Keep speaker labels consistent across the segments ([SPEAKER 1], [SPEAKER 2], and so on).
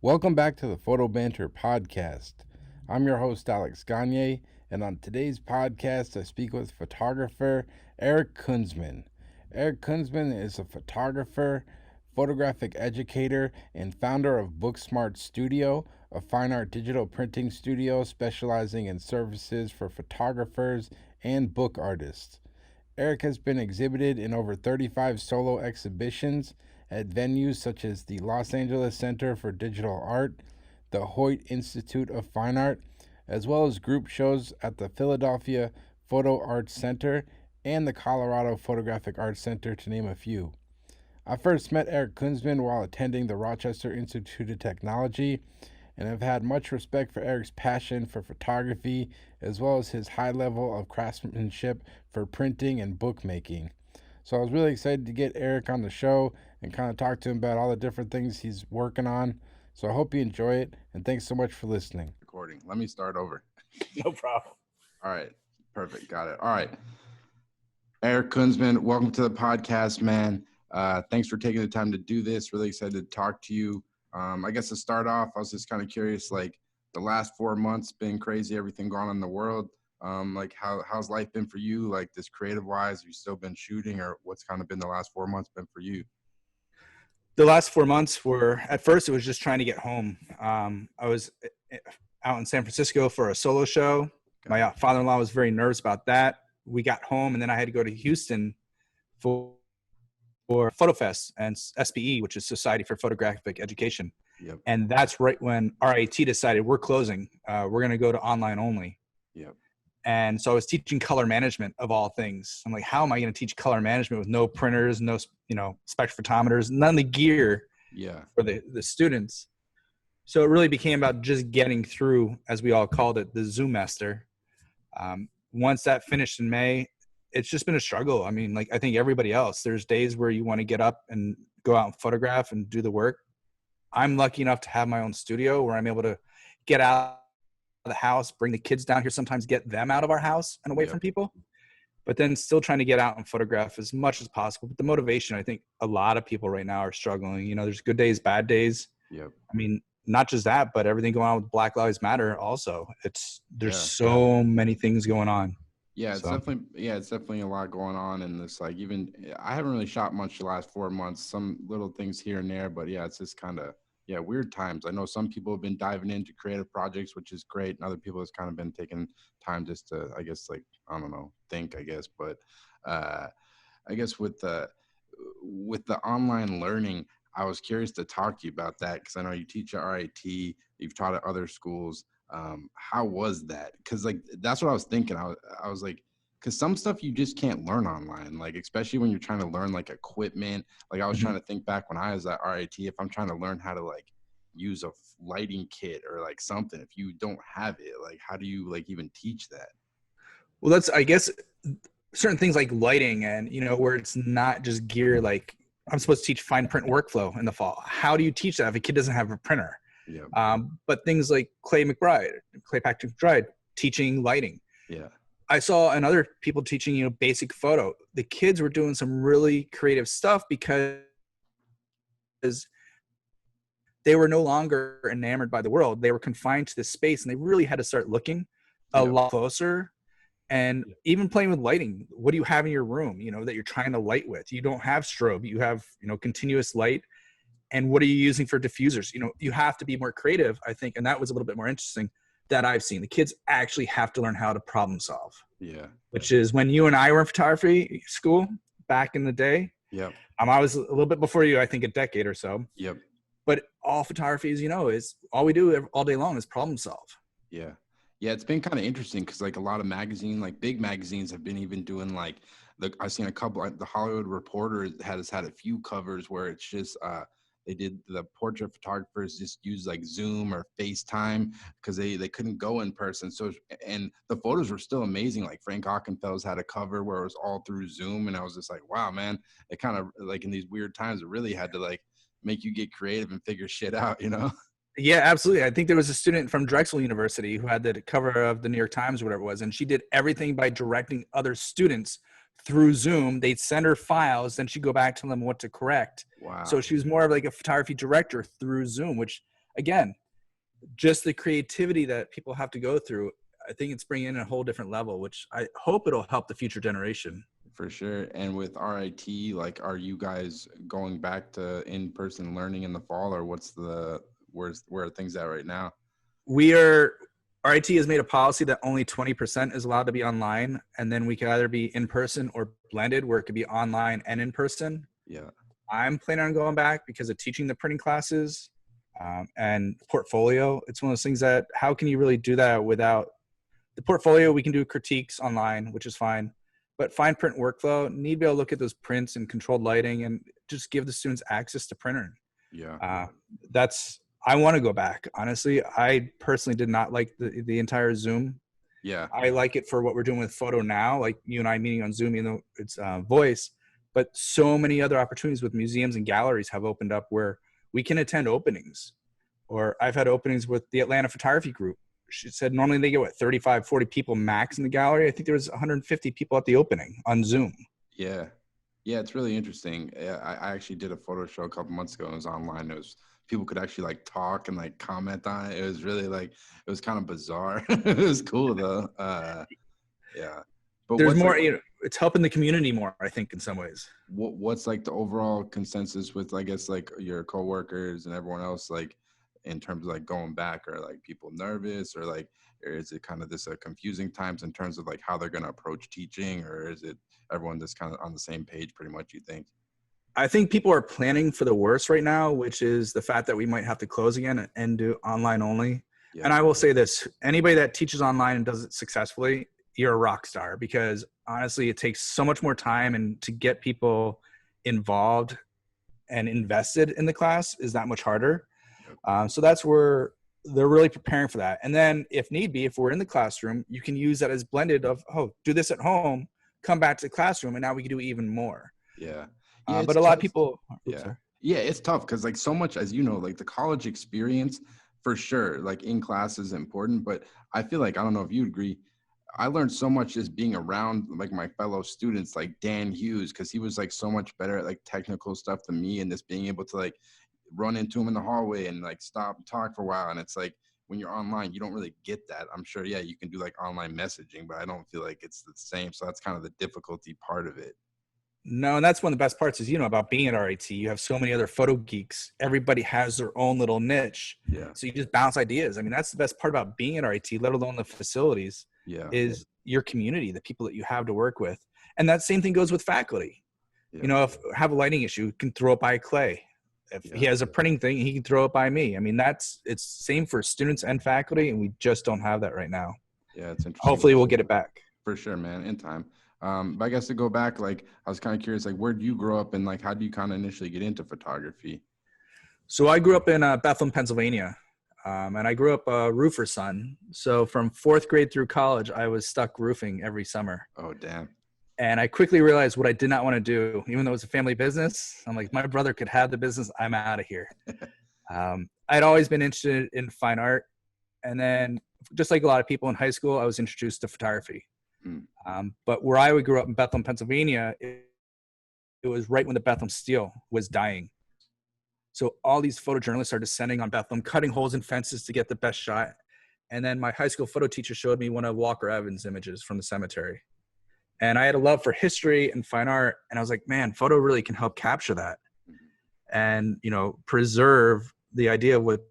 [SPEAKER 1] Welcome back to the Photo Banter podcast. I'm your host, Alex Gagne, and on today's podcast, I speak with photographer Eric Kunsman. Eric Kunsman is a photographer, photographic educator, and founder of Booksmart Studio, a fine art digital printing studio specializing in services for photographers and book artists. Eric has been exhibited in over 35 solo exhibitions at venues such as the Los Angeles Center for Digital Art, the Hoyt Institute of Fine Art, as well as group shows at the Philadelphia Photo Arts Center and the Colorado Photographic Arts Center, to name a few. I first met Eric Kunsman while attending the Rochester Institute of Technology, and I've had much respect for Eric's passion for photography, as well as his high level of craftsmanship for printing and bookmaking. So I was really excited to get Eric on the show and kind of talk to him about all the different things he's working on. So I hope you enjoy it, and thanks so much for listening. Recording. Let me start over.
[SPEAKER 2] No problem.
[SPEAKER 1] All right. Perfect. Got it. All right. Eric Kunsman, welcome to the podcast, man. Thanks for taking the time to do this. Really excited to talk to you. I guess to start off, I was just kind of curious, like the last 4 months been crazy, everything going on in the world. How's life been for you? Like this creative wise, have you still been shooting, or what's kind of been the last 4 months been for you?
[SPEAKER 2] The last 4 months were, at first it was just trying to get home. I was out in San Francisco for a solo show. My father-in-law was very nervous about that. We got home and then I had to go to Houston for Photo Fest and SPE, which is Society for Photographic Education.
[SPEAKER 1] Yep.
[SPEAKER 2] And that's right when RIT decided we're closing. We're going to go to online only.
[SPEAKER 1] Yep.
[SPEAKER 2] And so I was teaching color management of all things. I'm like, how am I going to teach color management with no printers, no, spectrophotometers, none of the gear for the students. So it really became about just getting through, as we all called it, the Zoom master. Once that finished in May, it's just been a struggle. I mean, like I think everybody else, there's days where you want to get up and go out and photograph and do the work. I'm lucky enough to have my own studio where I'm able to get out of the house, bring the kids down here, sometimes get them out of our house and away from people, but then still trying to get out and photograph as much as possible. But the motivation, I think a lot of people right now are struggling. There's good days, bad days.
[SPEAKER 1] Yep.
[SPEAKER 2] I mean, not just that, but everything going on with Black Lives Matter also. There's so many things going on.
[SPEAKER 1] It's definitely a lot going on. And this, like, even I haven't really shot much the last 4 months, some little things here and there, but it's just kind of, weird times. I know some people have been diving into creative projects, which is great. And other people has kind of been taking time just to, I guess, like, I don't know, think, I guess. But I guess with the online learning, I was curious to talk to you about that because I know you teach at RIT, you've taught at other schools. How was that? Because like that's what I was thinking. I was like, because some stuff you just can't learn online, like especially when you're trying to learn like equipment. Like I was trying to think back when I was at RIT, if I'm trying to learn how to like use a lighting kit or like something, if you don't have it, like how do you like even teach that?
[SPEAKER 2] Well, that's, I guess, certain things like lighting and, where it's not just gear. Like I'm supposed to teach fine print workflow in the fall. How do you teach that if a kid doesn't have a printer?
[SPEAKER 1] Yeah.
[SPEAKER 2] But things like Clay Patrick McBride, teaching lighting.
[SPEAKER 1] Yeah.
[SPEAKER 2] I saw and other people teaching, basic photo. The kids were doing some really creative stuff because they were no longer enamored by the world. They were confined to this space and they really had to start looking a lot closer and even playing with lighting. What do you have in your room, that you're trying to light with? You don't have strobe, you have, continuous light. And what are you using for diffusers? You have to be more creative, I think. And that was a little bit more interesting that I've seen. The kids actually have to learn how to problem solve.
[SPEAKER 1] Yeah.
[SPEAKER 2] Which is when you and I were in photography school back in the day.
[SPEAKER 1] Yep.
[SPEAKER 2] I was a little bit before you, I think a decade or so.
[SPEAKER 1] Yep.
[SPEAKER 2] But all photography is, is all we do all day long is problem solve.
[SPEAKER 1] Yeah. Yeah. It's been kind of interesting because like a lot of magazines, like big magazines have been even doing like, I've seen a couple, like the Hollywood Reporter has had a few covers where it's just, they did the portrait photographers just use like Zoom or FaceTime because they couldn't go in person. So, and the photos were still amazing. Like Frank Ockenfell's had a cover where it was all through Zoom. And I was just like, wow, man, it kind of like in these weird times, it really had to like make you get creative and figure shit out,
[SPEAKER 2] Yeah, absolutely. I think there was a student from Drexel University who had the cover of the New York Times or whatever it was. And she did everything by directing other students through Zoom. They'd send her files, then she'd go back to them what to correct.
[SPEAKER 1] Wow.
[SPEAKER 2] So she was more of like a photography director through Zoom, which again, just the creativity that people have to go through, I think it's bringing in a whole different level, which I hope it'll help the future generation.
[SPEAKER 1] For sure. And with RIT, like, are you guys going back to in-person learning in the fall, or where are things at right now?
[SPEAKER 2] RIT has made a policy that only 20% is allowed to be online, and then we can either be in person or blended, where it could be online and in person.
[SPEAKER 1] Yeah.
[SPEAKER 2] I'm planning on going back because of teaching the printing classes and portfolio. It's one of those things that how can you really do that without the portfolio? We can do critiques online, which is fine, but fine print workflow, need to be able to look at those prints and controlled lighting and just give the students access to printer.
[SPEAKER 1] Yeah.
[SPEAKER 2] I want to go back. Honestly, I personally did not like the entire Zoom.
[SPEAKER 1] Yeah.
[SPEAKER 2] I like it for what we're doing with photo now, like you and I meeting on Zoom, even though it's voice, but so many other opportunities with museums and galleries have opened up where we can attend openings. Or I've had openings with the Atlanta Photography Group. She said normally they get 35, 40 people max in the gallery. I think there was 150 people at the opening on Zoom.
[SPEAKER 1] Yeah. Yeah, it's really interesting. I actually did a photo show a couple months ago, and it was online. People could actually like talk and like comment on it. It was really like, it was kind of bizarre. It was cool though. Yeah.
[SPEAKER 2] But there's more, like, it's helping the community more, I think, in some ways.
[SPEAKER 1] What's like the overall consensus with, I guess, like your coworkers and everyone else, like in terms of like going back? Are like people nervous, or is it kind of this confusing times in terms of like how they're going to approach teaching, or is it everyone that's kind of on the same page pretty much, you think?
[SPEAKER 2] I think people are planning for the worst right now, which is the fact that we might have to close again and do online only. Yeah. And I will say this, anybody that teaches online and does it successfully, you're a rock star, because honestly, it takes so much more time, and to get people involved and invested in the class is that much harder. So that's where they're really preparing for that. And then if need be, if we're in the classroom, you can use that as blended of, do this at home, come back to the classroom, and now we can do even more.
[SPEAKER 1] Yeah.
[SPEAKER 2] But a lot of people,
[SPEAKER 1] yeah, it's tough because like so much, as you know, like the college experience for sure, like in class is important, but I feel like, I don't know if you agree, I learned so much just being around like my fellow students, like Dan Hughes, because he was like so much better at like technical stuff than me, and just being able to like run into him in the hallway and like stop and talk for a while. And it's like, when you're online, you don't really get that. I'm sure, yeah, you can do like online messaging, but I don't feel like it's the same. So that's kind of the difficulty part of it.
[SPEAKER 2] No, and that's one of the best parts is, about being at RIT, you have so many other photo geeks. Everybody has their own little niche.
[SPEAKER 1] Yeah.
[SPEAKER 2] So you just bounce ideas. I mean, that's the best part about being at RIT, let alone the facilities, is your community, the people that you have to work with. And that same thing goes with faculty. Yeah. If I have a lighting issue, you can throw it by Clay. If he has a printing thing, he can throw it by me. I mean, it's same for students and faculty, and we just don't have that right now.
[SPEAKER 1] Yeah, it's interesting.
[SPEAKER 2] Hopefully we'll get it back.
[SPEAKER 1] For sure, man, in time. But I guess to go back, like, I was kind of curious, like, where did you grow up, and like, how did you kind of initially get into photography?
[SPEAKER 2] So I grew up in Bethlehem, Pennsylvania, and I grew up a roofer's son. So from 4th grade through college, I was stuck roofing every summer.
[SPEAKER 1] Oh, damn.
[SPEAKER 2] And I quickly realized what I did not want to do, even though it was a family business. I'm like, my brother could have the business. I'm out of here. I'd always been interested in fine art. And then just like a lot of people in high school, I was introduced to photography. But where I grew up in Bethlehem, Pennsylvania, it was right when the Bethlehem steel was dying. So all these photojournalists started descending on Bethlehem, cutting holes in fences to get the best shot. And then my high school photo teacher showed me one of Walker Evans' images from the cemetery. And I had a love for history and fine art. And I was like, man, photo really can help capture that and, preserve the idea of what's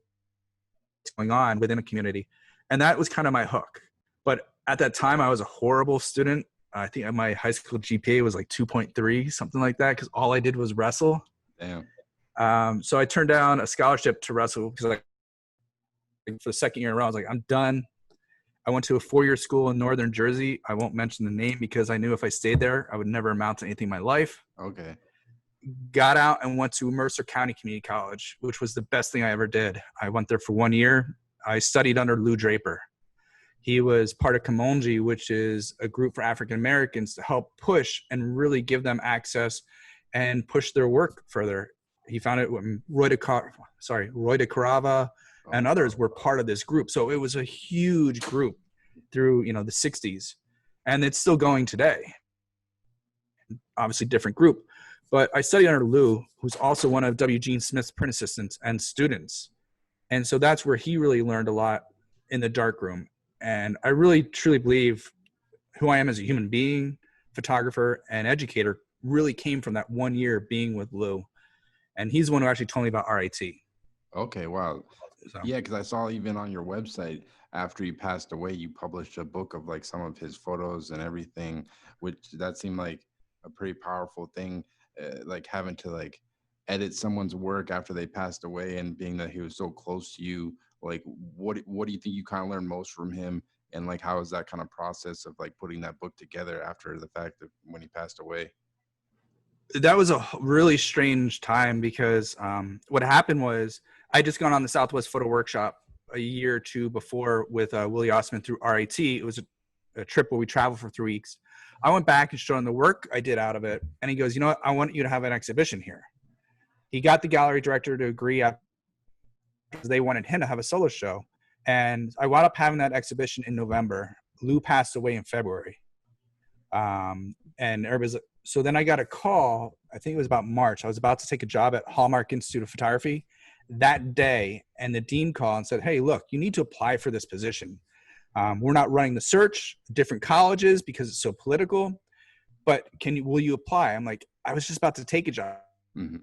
[SPEAKER 2] going on within a community. And that was kind of my hook. But at that time, I was a horrible student. I think my high school GPA was like 2.3, something like that, because all I did was wrestle.
[SPEAKER 1] Damn.
[SPEAKER 2] So I turned down a scholarship to wrestle because for the second year in a row, I was like, I'm done. I went to a 4-year school in Northern Jersey. I won't mention the name because I knew if I stayed there, I would never amount to anything in my life.
[SPEAKER 1] Okay.
[SPEAKER 2] Got out and went to Mercer County Community College, which was the best thing I ever did. I went there for 1 year. I studied under Lou Draper. He was part of Gagne, which is a group for African Americans to help push and really give them access and push their work further. He founded it when Roy de Carava and others were part of this group. So it was a huge group through, the 60s, and it's still going today. Obviously different group, but I studied under Lou, who's also one of W. Gene Smith's print assistants and students. And so that's where he really learned a lot in the darkroom. And I really truly believe who I am as a human being, photographer, and educator really came from that 1 year being with Lou. And he's the one who actually told me about RIT.
[SPEAKER 1] Okay, wow. So. Yeah, because I saw even on your website after he passed away, you published a book of like some of his photos and everything, which that seemed like a pretty powerful thing, like having to like edit someone's work after they passed away, and being that he was so close to you. Like, what do you think you kind of learned most from him, and like how is that kind of process of like putting that book together after the fact of when he passed away?
[SPEAKER 2] That was a really strange time because what happened was I just gone on the Southwest Photo Workshop a year or two before with Willie Osman through RIT. It was a trip where we traveled for 3 weeks. I went back and showed him the work I did out of it. And he goes, you know what? I want you to have an exhibition here. He got the gallery director to agree because they wanted him to have a solo show. And I wound up having that exhibition in November. Lou passed away in February. And everybody's so then I got a call, I think it was about March. I was about to take a job at Hallmark Institute of Photography that day. And the dean called and said, hey, look, you need to apply for this position. We're not running the search, different colleges because it's so political, but will you apply? I'm like, I was just about to take a job. Mm-hmm.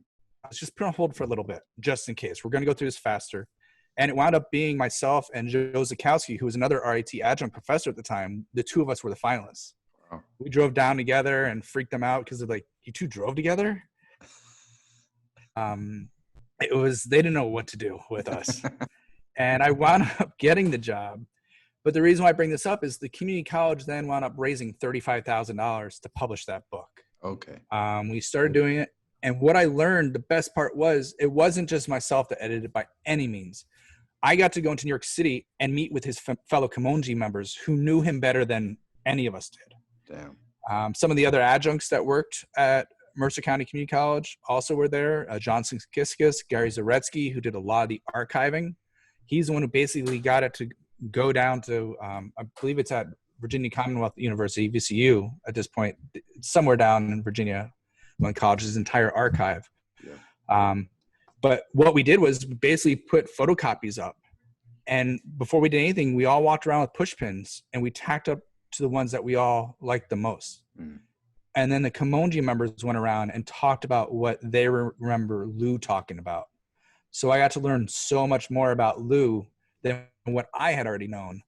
[SPEAKER 2] I was just put on hold for a little bit, just in case. We're going to go through this faster. And it wound up being myself and Joe Zakowski, who was another RIT adjunct professor at the time. The two of us were the finalists. We drove down together and freaked them out because they're like, you two drove together? They didn't know what to do with us. And I wound up getting the job. But the reason why I bring this up is the community college then wound up raising $35,000 to publish that book.
[SPEAKER 1] Okay.
[SPEAKER 2] We started doing it. And what I learned, the best part was, it wasn't just myself that edited it by any means. I got to go into New York City and meet with his fellow Comonji members who knew him better than any of us did.
[SPEAKER 1] Damn.
[SPEAKER 2] Some of the other adjuncts that worked at Mercer County Community College also were there. Johnson Kiskis, Gary Zaretsky, who did a lot of the archiving. He's the one who basically got it to go down to, I believe it's at Virginia Commonwealth University, VCU at this point, somewhere down in Virginia, one college's entire archive. Yeah. But what we did was basically put photocopies up. And before we did anything, we all walked around with push pins and we tacked up to the ones that we all liked the most. Mm. And then the Comonji members went around and talked about what they remember Lou talking about. So I got to learn so much more about Lou than what I had already known.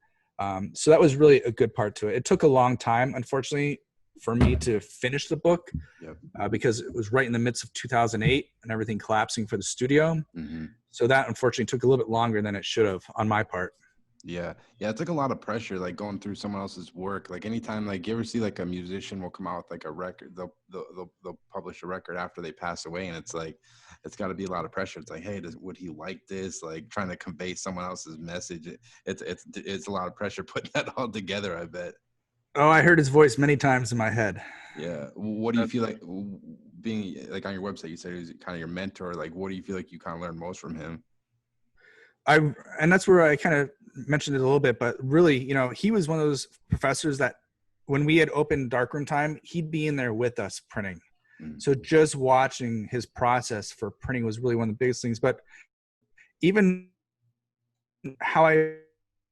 [SPEAKER 2] So that was really a good part to it. It took a long time, unfortunately, for me to finish the book. Yep. Because it was right in the midst of 2008 and everything collapsing for the studio. Mm-hmm. So that unfortunately took a little bit longer than it should have on my part.
[SPEAKER 1] Yeah. It's like a lot of pressure, like going through someone else's work. Like anytime, like you ever see like a musician will come out with like a record, they'll publish a record after they pass away, and it's like, it's got to be a lot of pressure. It's like, hey, would he like this? Like trying to convey someone else's message. It's a lot of pressure putting that all together, I bet.
[SPEAKER 2] Oh, I heard his voice many times in my head.
[SPEAKER 1] Yeah. What do you feel like being like on your website? You said he was kind of your mentor. Like, what do you feel like you kind of learned most from him?
[SPEAKER 2] And that's where I kind of mentioned it a little bit, but really, he was one of those professors that when we had open darkroom time, he'd be in there with us printing. Mm-hmm. So just watching his process for printing was really one of the biggest things. But even how I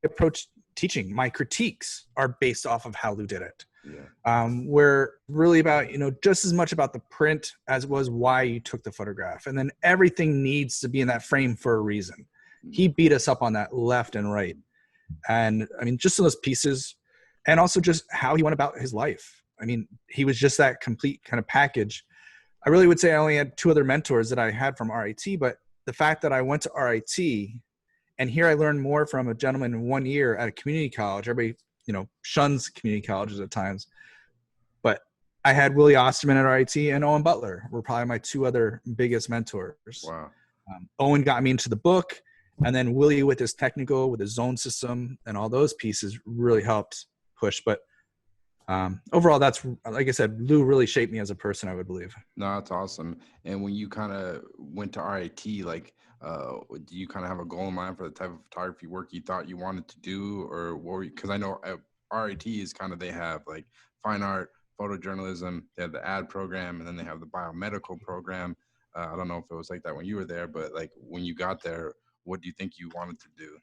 [SPEAKER 2] approach teaching, my critiques are based off of how Lou did it. Yeah. We're really about, just as much about the print as it was why you took the photograph. And then everything needs to be in that frame for a reason. He beat us up on that left and right. And I mean, just those pieces, and also just how he went about his life. I mean, he was just that complete kind of package. I really would say I only had 2 other mentors that I had from RIT, but the fact that I went to RIT and here I learned more from a gentleman in 1 year at a community college. Everybody, shuns community colleges at times, but I had Willie Osterman at RIT and Owen Butler were probably my 2 other biggest mentors.
[SPEAKER 1] Wow.
[SPEAKER 2] Owen got me into the book. And then Willie with his technical, with his zone system and all those pieces really helped push. But overall, that's, like I said, Lou really shaped me as a person, I would believe.
[SPEAKER 1] No, that's awesome. And when you kind of went to RIT, like, do you kind of have a goal in mind for the type of photography work you thought you wanted to do? Or because I know RIT is kind of, they have like fine art, photojournalism, they have the ad program, and then they have the biomedical program. I don't know if it was like that when you were there, but like when you got there, what do you think you wanted to do?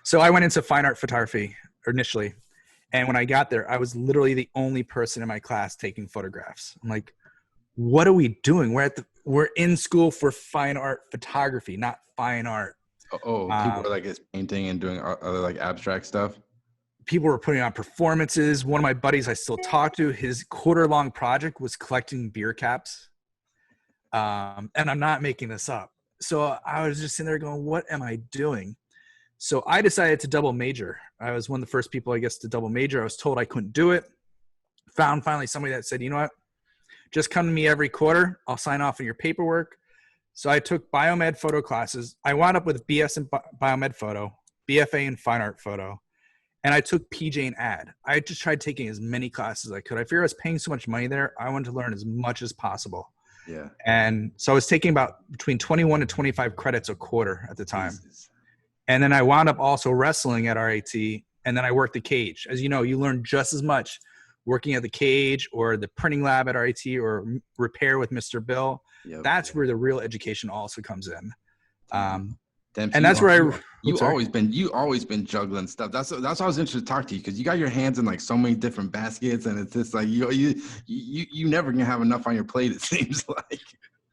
[SPEAKER 2] So I went into fine art photography initially. And when I got there, I was literally the only person in my class taking photographs. I'm like, what are we doing? We're in school for fine art photography, not fine art.
[SPEAKER 1] People are like painting and doing other like abstract stuff.
[SPEAKER 2] People were putting on performances. One of my buddies I still talk to, his quarter-long project was collecting beer caps. And I'm not making this up. So I was just sitting there going, what am I doing? So I decided to double major. I was one of the first people, I guess, to double major. I was told I couldn't do it. Found finally somebody that said, you know what? Just come to me every quarter. I'll sign off on your paperwork. So I took biomed photo classes. I wound up with BS in biomed photo, BFA in fine art photo, and I took PJ in ad. I just tried taking as many classes as I could. I figured I was paying so much money there. I wanted to learn as much as possible.
[SPEAKER 1] Yeah.
[SPEAKER 2] And so I was taking about between 21 to 25 credits a quarter at the time. Jesus. And then I wound up also wrestling at RIT, and then I worked the cage. As you know, you learn just as much working at the cage or the printing lab at RIT or repair with Mr. Bill. Yep. That's where the real education also comes in. And that's where you've always
[SPEAKER 1] been juggling stuff. That's why I was interested to talk to you, because you got your hands in like so many different baskets, and it's just like you never can have enough on your plate, it seems like.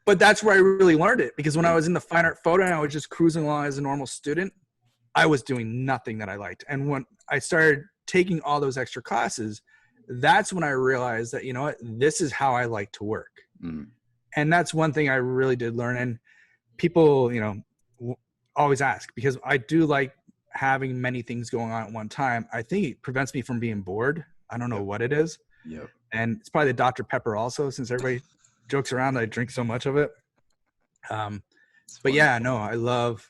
[SPEAKER 2] But that's where I really learned it, because when I was in the fine art photo and I was just cruising along as a normal student, I was doing nothing that I liked. And when I started taking all those extra classes, that's when I realized that, you know what, this is how I like to work. Mm. And that's one thing I really did learn. And people, you know, always ask, because I do like having many things going on at one time. I think it prevents me from being bored. I don't know what it is.
[SPEAKER 1] Yep.
[SPEAKER 2] And it's probably the Dr. Pepper also, since everybody jokes around that I drink so much of it. But yeah, no, I love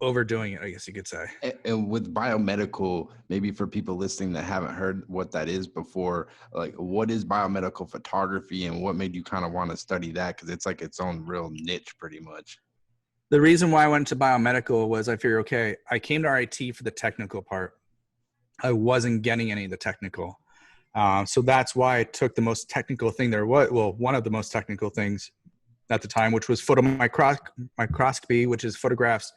[SPEAKER 2] overdoing it, I guess you could say.
[SPEAKER 1] And with biomedical, maybe for people listening that haven't heard what that is before, like what is biomedical photography and what made you kind of want to study that? Because it's like its own real niche pretty much.
[SPEAKER 2] The reason why I went to biomedical was I figured, okay, I came to RIT for the technical part. I wasn't getting any of the technical. So that's why I took the most technical thing there was, well, one of the most technical things at the time, which was photomicroscopy, which is photographs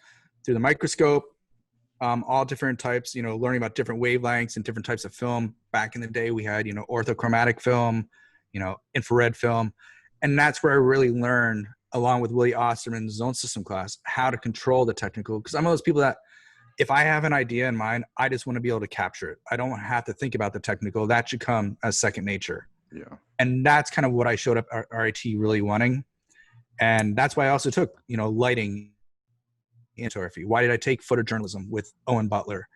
[SPEAKER 2] through the microscope, all different types, you know, learning about different wavelengths and different types of film. Back in the day, we had, you know, orthochromatic film, you know, infrared film. And that's where I really learned, along with Willie Osterman's zone system class, how to control the technical. Because I'm one of those people that if I have an idea in mind, I just want to be able to capture it. I don't have to think about the technical. That should come as second nature.
[SPEAKER 1] Yeah.
[SPEAKER 2] And that's kind of what I showed up at RIT really wanting. And that's why I also took, you know, lighting in photography. Why did I take photojournalism with Owen Butler?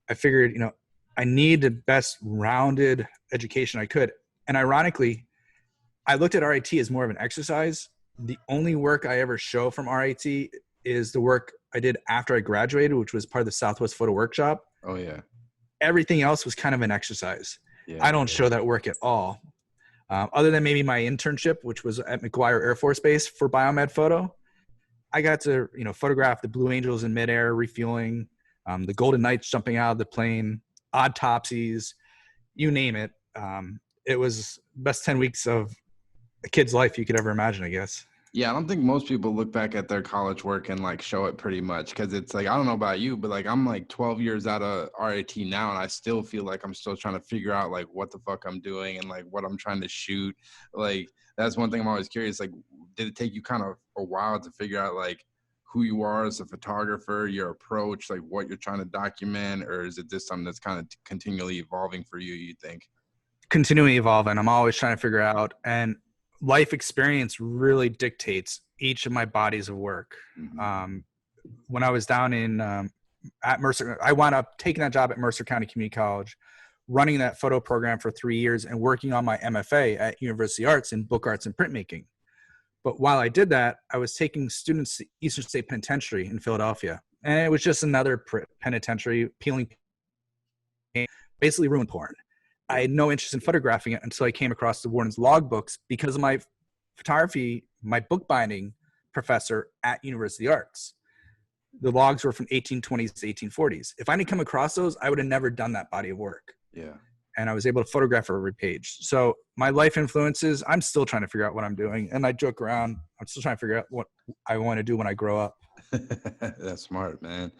[SPEAKER 2] I figured, you know, I need the best rounded education I could. And ironically, I looked at RIT as more of an exercise. The only work I ever show from RIT is the work I did after I graduated, which was part of the Southwest Photo Workshop.
[SPEAKER 1] Oh, yeah.
[SPEAKER 2] Everything else was kind of an exercise. Yeah, I don't show that work at all. Other than maybe my internship, which was at McGuire Air Force Base for biomed photo. I got to, you know, photograph the Blue Angels in midair refueling, the Golden Knights jumping out of the plane, autopsies, you name it. It was the best 10 weeks of a kid's life you could ever imagine, I guess.
[SPEAKER 1] Yeah, I don't think most people look back at their college work and like show it pretty much, because it's like, I don't know about you, but like I'm like 12 years out of RIT now, and I still feel like I'm still trying to figure out like what the fuck I'm doing and like what I'm trying to shoot. Like that's one thing I'm always curious. Like, did it take you kind of a while to figure out like who you are as a photographer, your approach, like what you're trying to document, or is it just something that's kind of continually evolving for you, you think?
[SPEAKER 2] Continually evolving. I'm always trying to figure out, and life experience really dictates each of my bodies of work. Mm-hmm. When I was down in at Mercer, I wound up taking that job at Mercer County Community College, running that photo program for 3 years and working on my MFA at University Arts in book arts and printmaking. But while I did that, I was taking students to Eastern State Penitentiary in Philadelphia. And it was just another penitentiary, peeling, basically ruin porn. I had no interest in photographing it until I came across the warden's logbooks because of my photography, my bookbinding professor at University Arts. The logs were from 1820s to 1840s. If I didn't come across those, I would have never done that body of work.
[SPEAKER 1] Yeah.
[SPEAKER 2] and I was able to photograph every page. So my life influences, I'm still trying to figure out what I'm doing. And I joke around, I'm still trying to figure out what I want to do when I grow up.
[SPEAKER 1] That's smart, man.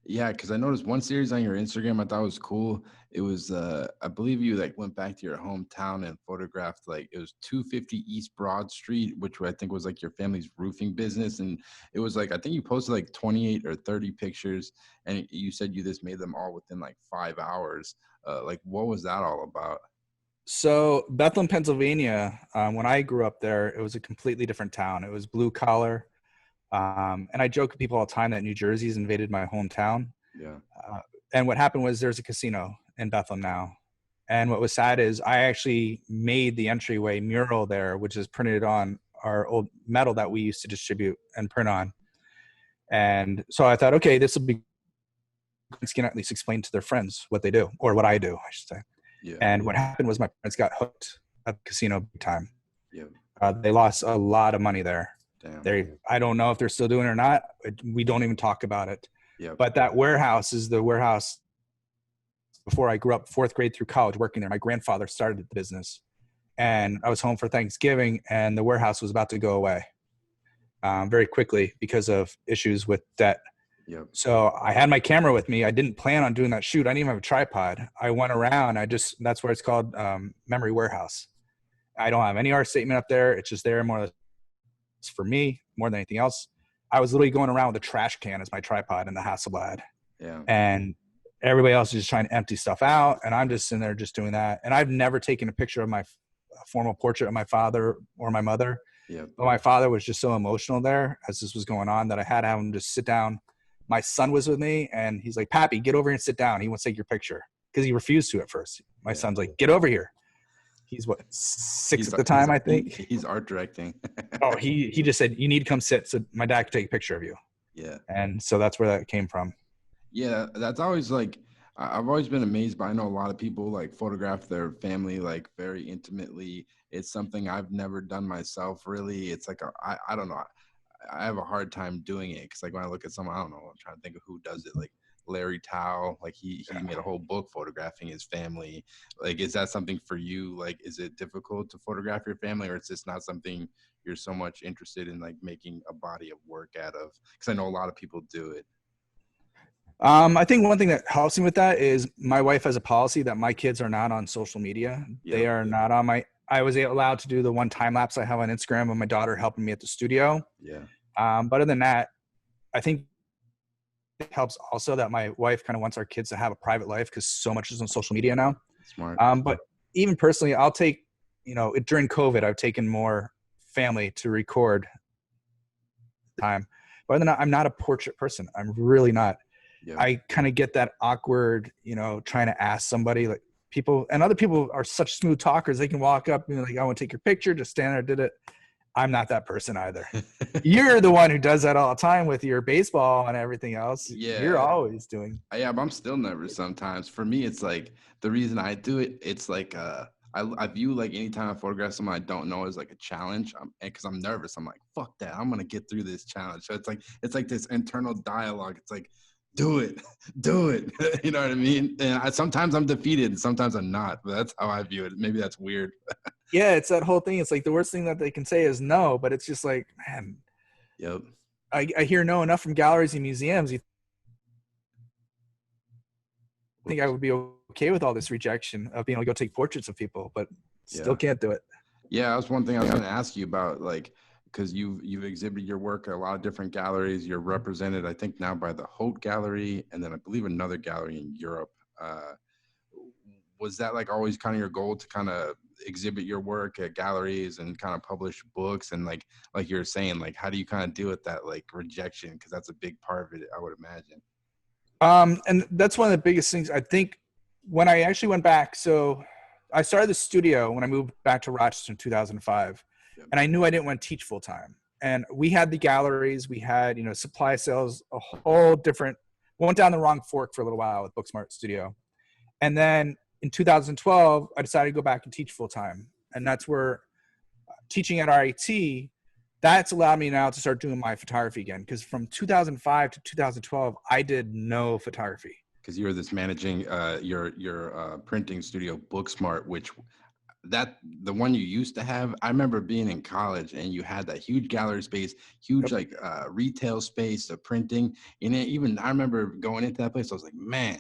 [SPEAKER 1] Yeah, because I noticed one series on your Instagram I thought was cool. It was I believe you like went back to your hometown and photographed like it was 250 East Broad Street, which I think was like your family's roofing business. And it was like I think you posted like 28 or 30 pictures, and you said you just made them all within like 5 hours. Like what was that all about?
[SPEAKER 2] So Bethlehem, Pennsylvania, when I grew up there, it was a completely different town. It was blue collar. And I joke with people all the time that New Jersey's invaded my hometown.
[SPEAKER 1] Yeah.
[SPEAKER 2] And what happened was there's a casino in Bethlehem now. And what was sad is I actually made the entryway mural there, which is printed on our old metal that we used to distribute and print on. And so I thought, okay, this will be, can at least explain to their friends what they do, or what I do, I should say. Yeah. And what happened was my parents got hooked at the casino big time. Yeah. They lost a lot of money there. Damn. I don't know if they're still doing it or not. We don't even talk about it. Yeah. But that warehouse is the warehouse before I grew up, 4th grade through college working there. My grandfather started the business, and I was home for Thanksgiving, and the warehouse was about to go away very quickly because of issues with debt. Yep. So I had my camera with me. I didn't plan on doing that shoot. I didn't even have a tripod. I went around. That's where it's called Memory Warehouse. I don't have any art statement up there. It's just there more or less for me more than anything else. I was literally going around with a trash can as my tripod and the Hasselblad. Yeah. And everybody else is just trying to empty stuff out. And I'm just in there just doing that. And I've never taken a picture of my formal portrait of my father or my mother. Yeah. But my father was just so emotional there as this was going on that I had to have him just sit down. My son was with me and he's like, Pappy, get over here and sit down. He wants to take your picture because he refused to at first. My son's like, get over here. He's what, 6 at the time, I think.
[SPEAKER 1] He's art directing.
[SPEAKER 2] Oh, he just said, you need to come sit so my dad could take a picture of you. Yeah. And so that's where that came from.
[SPEAKER 1] Yeah, that's always like, I've always been amazed by, I know a lot of people like photograph their family like very intimately. It's something I've never done myself really. It's like, I don't know. I have a hard time doing it because like when I look at someone, I don't know, I'm trying to think of who does it. Like Larry Tao, like he made a whole book photographing his family. Like, is that something for you? Like, is it difficult to photograph your family, or is this not something you're so much interested in like making a body of work out of? Because I know a lot of people do it.
[SPEAKER 2] I think one thing that helps me with that is my wife has a policy that my kids are not on social media. Yep. They are not on I was allowed to do the one time lapse I have on Instagram of my daughter helping me at the studio. Yeah. But other than that, I think it helps also that my wife kind of wants our kids to have a private life because so much is on social media now.
[SPEAKER 1] Smart.
[SPEAKER 2] But even personally, I'll take, during COVID, I've taken more family to record time. But other than that, I'm not a portrait person. I'm really not. Yeah. I kind of get that awkward, trying to ask somebody like people, and other people are such smooth talkers. They can walk up and like, I want to take your picture, just stand there, did it. I'm not that person either. You're the one who does that all the time with your baseball and everything else. Yeah. You're always doing.
[SPEAKER 1] Yeah, but I'm still nervous sometimes. For me, it's like the reason I do it, it's like I view like anytime I photograph someone I don't know as like a challenge. Because I'm nervous. I'm like, fuck that. I'm going to get through this challenge. So it's like this internal dialogue. It's like, do it. You know what I mean? And sometimes I'm defeated and sometimes I'm not, but that's how I view it. Maybe that's weird.
[SPEAKER 2] Yeah, it's that whole thing. It's like the worst thing that they can say is no, but it's just like, man.
[SPEAKER 1] Yep.
[SPEAKER 2] I hear no enough from galleries and museums. You think I would be okay with all this rejection of being able to go take portraits of people, but still can't do it.
[SPEAKER 1] Yeah, that's one thing I was going to ask you about, like, because you've exhibited your work at a lot of different galleries. You're represented, I think, now by the Hoyt Gallery, and then I believe another gallery in Europe. Was that like always kind of your goal to kind of exhibit your work at galleries and kind of publish books? And like you're saying, like, how do you kind of deal with that like rejection? Because that's a big part of it, I would imagine.
[SPEAKER 2] And that's one of the biggest things I think when I actually went back. So I started the studio when I moved back to Rochester in 2005. And I knew I didn't want to teach full time. And we had the galleries, we had, supply sales, a whole different, went down the wrong fork for a little while with Booksmart Studio. And then in 2012, I decided to go back and teach full time. And that's where teaching at RIT, that's allowed me now to start doing my photography again. Because from 2005 to 2012, I did no photography.
[SPEAKER 1] because you're this managing your printing studio, Booksmart, which the one you used to have. I remember being in college and you had that huge gallery space, huge like retail space, the printing, and even I remember going into that place. I was like, man,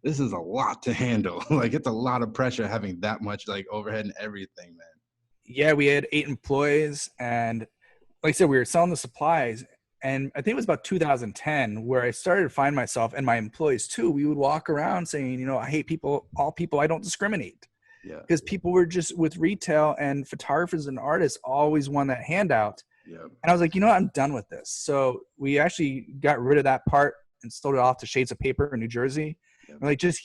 [SPEAKER 1] this is a lot to handle. Like it's a lot of pressure having that much like overhead and everything, man.
[SPEAKER 2] Yeah, we had 8 employees, and like I said, we were selling the supplies. And I think it was about 2010 where I started to find myself, and my employees too, we would walk around saying, you know, I hate people, all people, I don't discriminate. Yeah. Because people were just with retail, and photographers and artists always won that handout. Yeah. And I was like, you know what, I'm done with this. So we actually got rid of that part and sold it off to Shades of Paper in New Jersey. Yeah. I'm like, just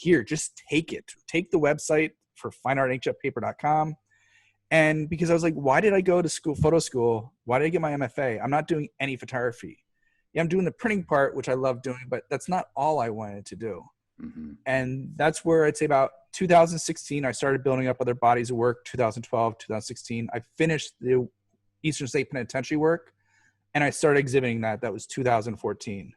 [SPEAKER 2] take it. Take the website for fineartinkjetpaper.com. And because I was like, why did I go to school, photo school? Why did I get my MFA? I'm not doing any photography. Yeah, I'm doing the printing part, which I love doing, but that's not all I wanted to do. Mm-hmm. And that's where I'd say about 2016, I started building up other bodies of work. 2012, 2016, I finished the Eastern State Penitentiary work, and I started exhibiting that. That was 2014.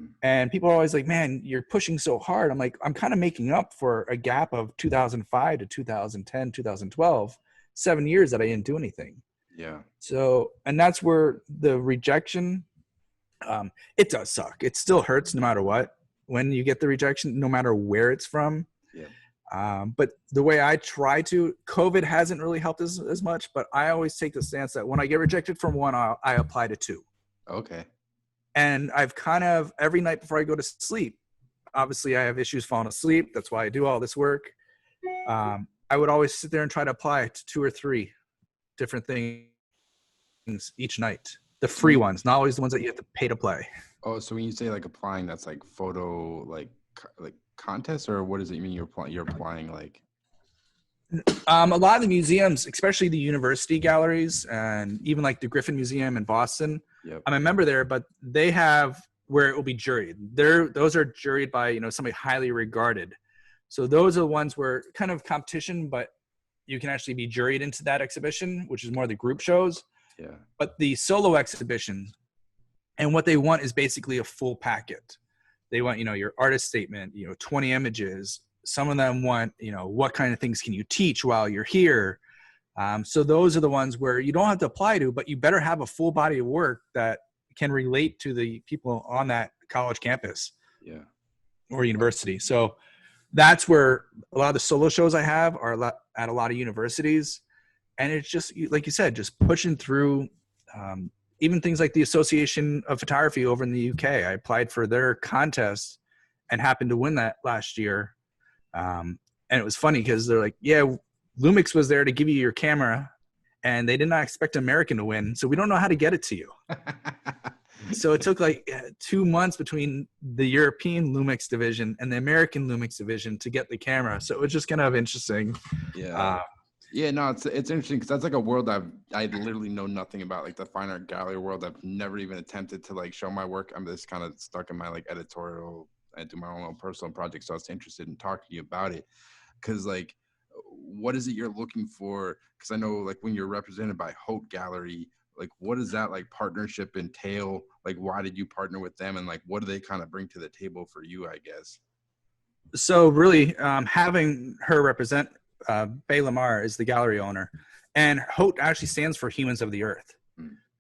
[SPEAKER 2] Mm-hmm. And people are always like, man, you're pushing so hard. I'm like, I'm kind of making up for a gap of 2005 to 2010, 2012. 7 years that I didn't do anything. Yeah. So, and that's where the rejection, it does suck. It still hurts no matter what, when you get the rejection, no matter where it's from. Yeah. But the way I try to, COVID hasn't really helped as much, but I always take the stance that when I get rejected from one, I apply to 2. Okay. And I've kind of, every night before I go to sleep, obviously I have issues falling asleep. That's why I do all this work. I would always sit there and try to apply to 2 or 3 different things each night. The free ones, not always the ones that you have to pay to play.
[SPEAKER 1] Oh, so when you say like applying, that's like photo, like contests, or what does it mean? You're applying like?
[SPEAKER 2] A lot of the museums, especially the university galleries, and even like the Griffin Museum in Boston. Yep. I'm a member there, but they have where it will be juried. Those are juried by, you know, somebody highly regarded. So those are the ones where kind of competition, but you can actually be juried into that exhibition, which is more the group shows. Yeah. But the solo exhibitions, and what they want is basically a full packet. They want, you know, your artist statement, you know, 20 images. Some of them want, you know, what kind of things can you teach while you're here? So those are the ones where you don't have to apply to, but you better have a full body of work that can relate to the people on that college campus. Yeah. Or university. So that's where a lot of the solo shows I have are at a lot of universities. And it's just, like you said, just pushing through even things like the Association of Photography over in the UK. I applied for their contest and happened to win that last year. And it was funny because they're like, yeah, Lumix was there to give you your camera, and they did not expect American to win. So we don't know how to get it to you. So it took like 2 months between the European Lumix division and the American Lumix division to get the camera. So it was just kind of interesting.
[SPEAKER 1] Yeah. No, it's interesting because that's like a world I literally know nothing about, like the fine art gallery world. I've never even attempted to like show my work. I'm just kind of stuck in my like editorial. I do my own little personal projects. So I was interested in talking to you about it. Cause like, what is it you're looking for? Cause I know like when you're represented by Hoyt Gallery, like what does that like partnership entail? Like why did you partner with them, and like what do they kind of bring to the table for you, I guess?
[SPEAKER 2] So really having her represent Bay Lamar is the gallery owner, and Hoyt actually stands for Humans of the Earth.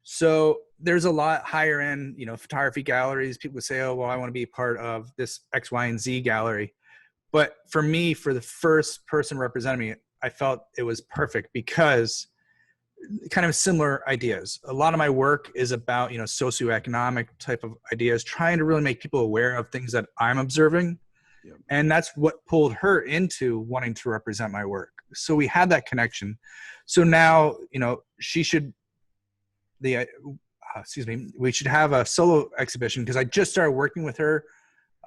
[SPEAKER 2] So there's a lot higher end, you know, photography galleries. People say, oh, well, I want to be part of this X, Y, and Z gallery. But for me, for the first person representing me, I felt it was perfect because kind of similar ideas. A lot of my work is about, you know, socioeconomic type of ideas, trying to really make people aware of things that I'm observing. Yep. And that's what pulled her into wanting to represent my work. So we had that connection. So now, you know, we should have a solo exhibition, because I just started working with her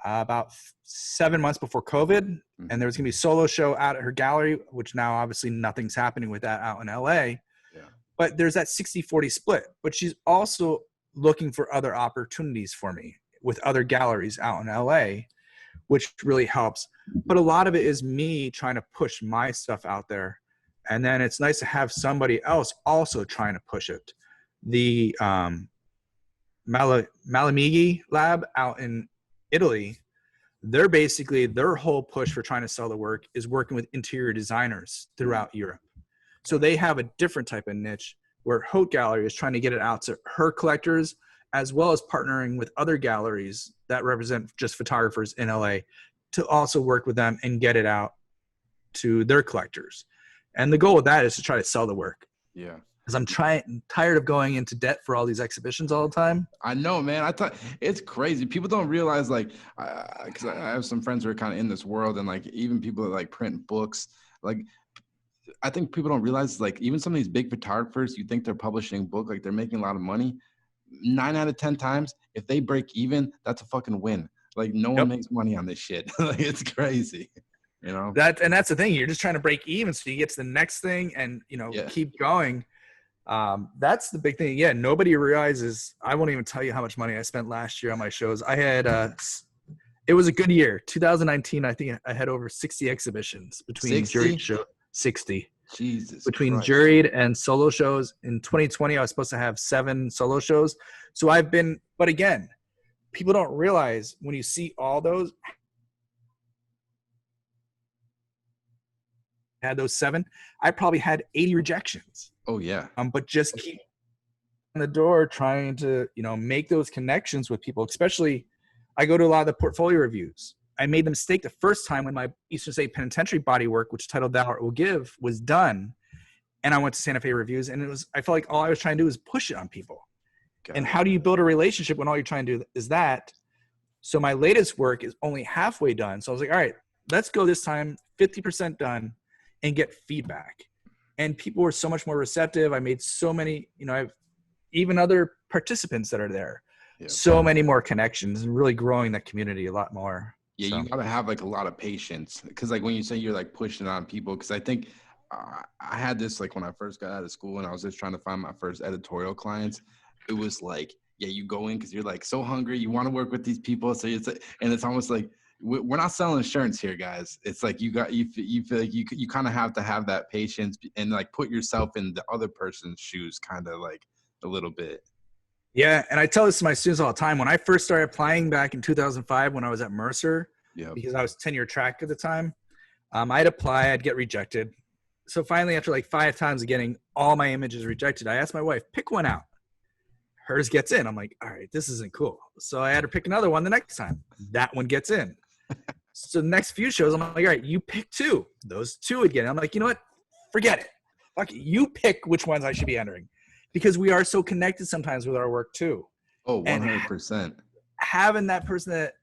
[SPEAKER 2] about 7 months before COVID, and there was going to be a solo show out at her gallery, which now obviously nothing's happening with that out in LA. Yeah. But there's that 60-40 split, but she's also looking for other opportunities for me with other galleries out in LA, which really helps. But a lot of it is me trying to push my stuff out there. And then it's nice to have somebody else also trying to push it. The Malamigi lab out in Italy, They're basically, their whole push for trying to sell the work is working with interior designers throughout Europe. So they have a different type of niche where Hoyt Gallery is trying to get it out to her collectors, as well as partnering with other galleries that represent just photographers in LA to also work with them and get it out to their collectors. And the goal with that is to try to sell the work.
[SPEAKER 1] Yeah.
[SPEAKER 2] Because I'm tired of going into debt for all these exhibitions all the time.
[SPEAKER 1] I know, man. I thought it's crazy. People don't realize, like, because I have some friends who are kind of in this world, and like even people that like print books, like I think people don't realize, like, even some of these big photographers, you think they're publishing a book, like they're making a lot of money. 9 out of 10 times, if they break even, that's a fucking win. Like no one makes money on this shit. Like it's crazy, you know.
[SPEAKER 2] That's the thing. You're just trying to break even so you get to the next thing and keep going. That's the big thing. Yeah, nobody realizes. I won't even tell you how much money I spent last year on my shows. I had it was a good year. 2019, I think I had over 60 exhibitions between juried shows. 60.
[SPEAKER 1] Jesus.
[SPEAKER 2] Between
[SPEAKER 1] Christ.
[SPEAKER 2] Juried and solo shows. In 2020, I was supposed to have 7 solo shows. So but again, people don't realize when you see all those, had those 7, I probably had 80 rejections.
[SPEAKER 1] Oh yeah.
[SPEAKER 2] But just keep on the door trying to, make those connections with people. Especially, I go to a lot of the portfolio reviews. I made the mistake the first time when my Eastern State Penitentiary body work, which titled Thou Art Will Give, was done. And I went to Santa Fe Reviews, and I felt like all I was trying to do was push it on people. And how do you build a relationship when all you're trying to do is that? So my latest work is only halfway done. So I was like, all right, let's go this time 50% done and get feedback. And people were so much more receptive. I made so many, I've even other participants that are there, so many more connections and really growing that community a lot more.
[SPEAKER 1] Yeah, so you got to have like a lot of patience, because like when you say you're like pushing on people, because I think I had this like when I first got out of school and I was just trying to find my first editorial clients. It was like, yeah, you go in because you're like so hungry, you want to work with these people. So it's almost like we're not selling insurance here, guys. It's like you feel like you kind of have to have that patience and like put yourself in the other person's shoes, kind of like a little bit.
[SPEAKER 2] Yeah, and I tell this to my students all the time. When I first started applying back in 2005, when I was at Mercer, because I was tenure track at the time, I'd apply, I'd get rejected. So finally, after like 5 times of getting all my images rejected, I asked my wife, pick one out. Hers gets in. I'm like, all right, this isn't cool. So I had her pick another one the next time. That one gets in. So the next few shows, I'm like, all right, you pick 2. Those 2 would get in. I'm like, you know what? Forget it. Fuck it. You pick which ones I should be entering. Because we are so connected sometimes with our work too.
[SPEAKER 1] Oh, 100%.
[SPEAKER 2] And having that person that,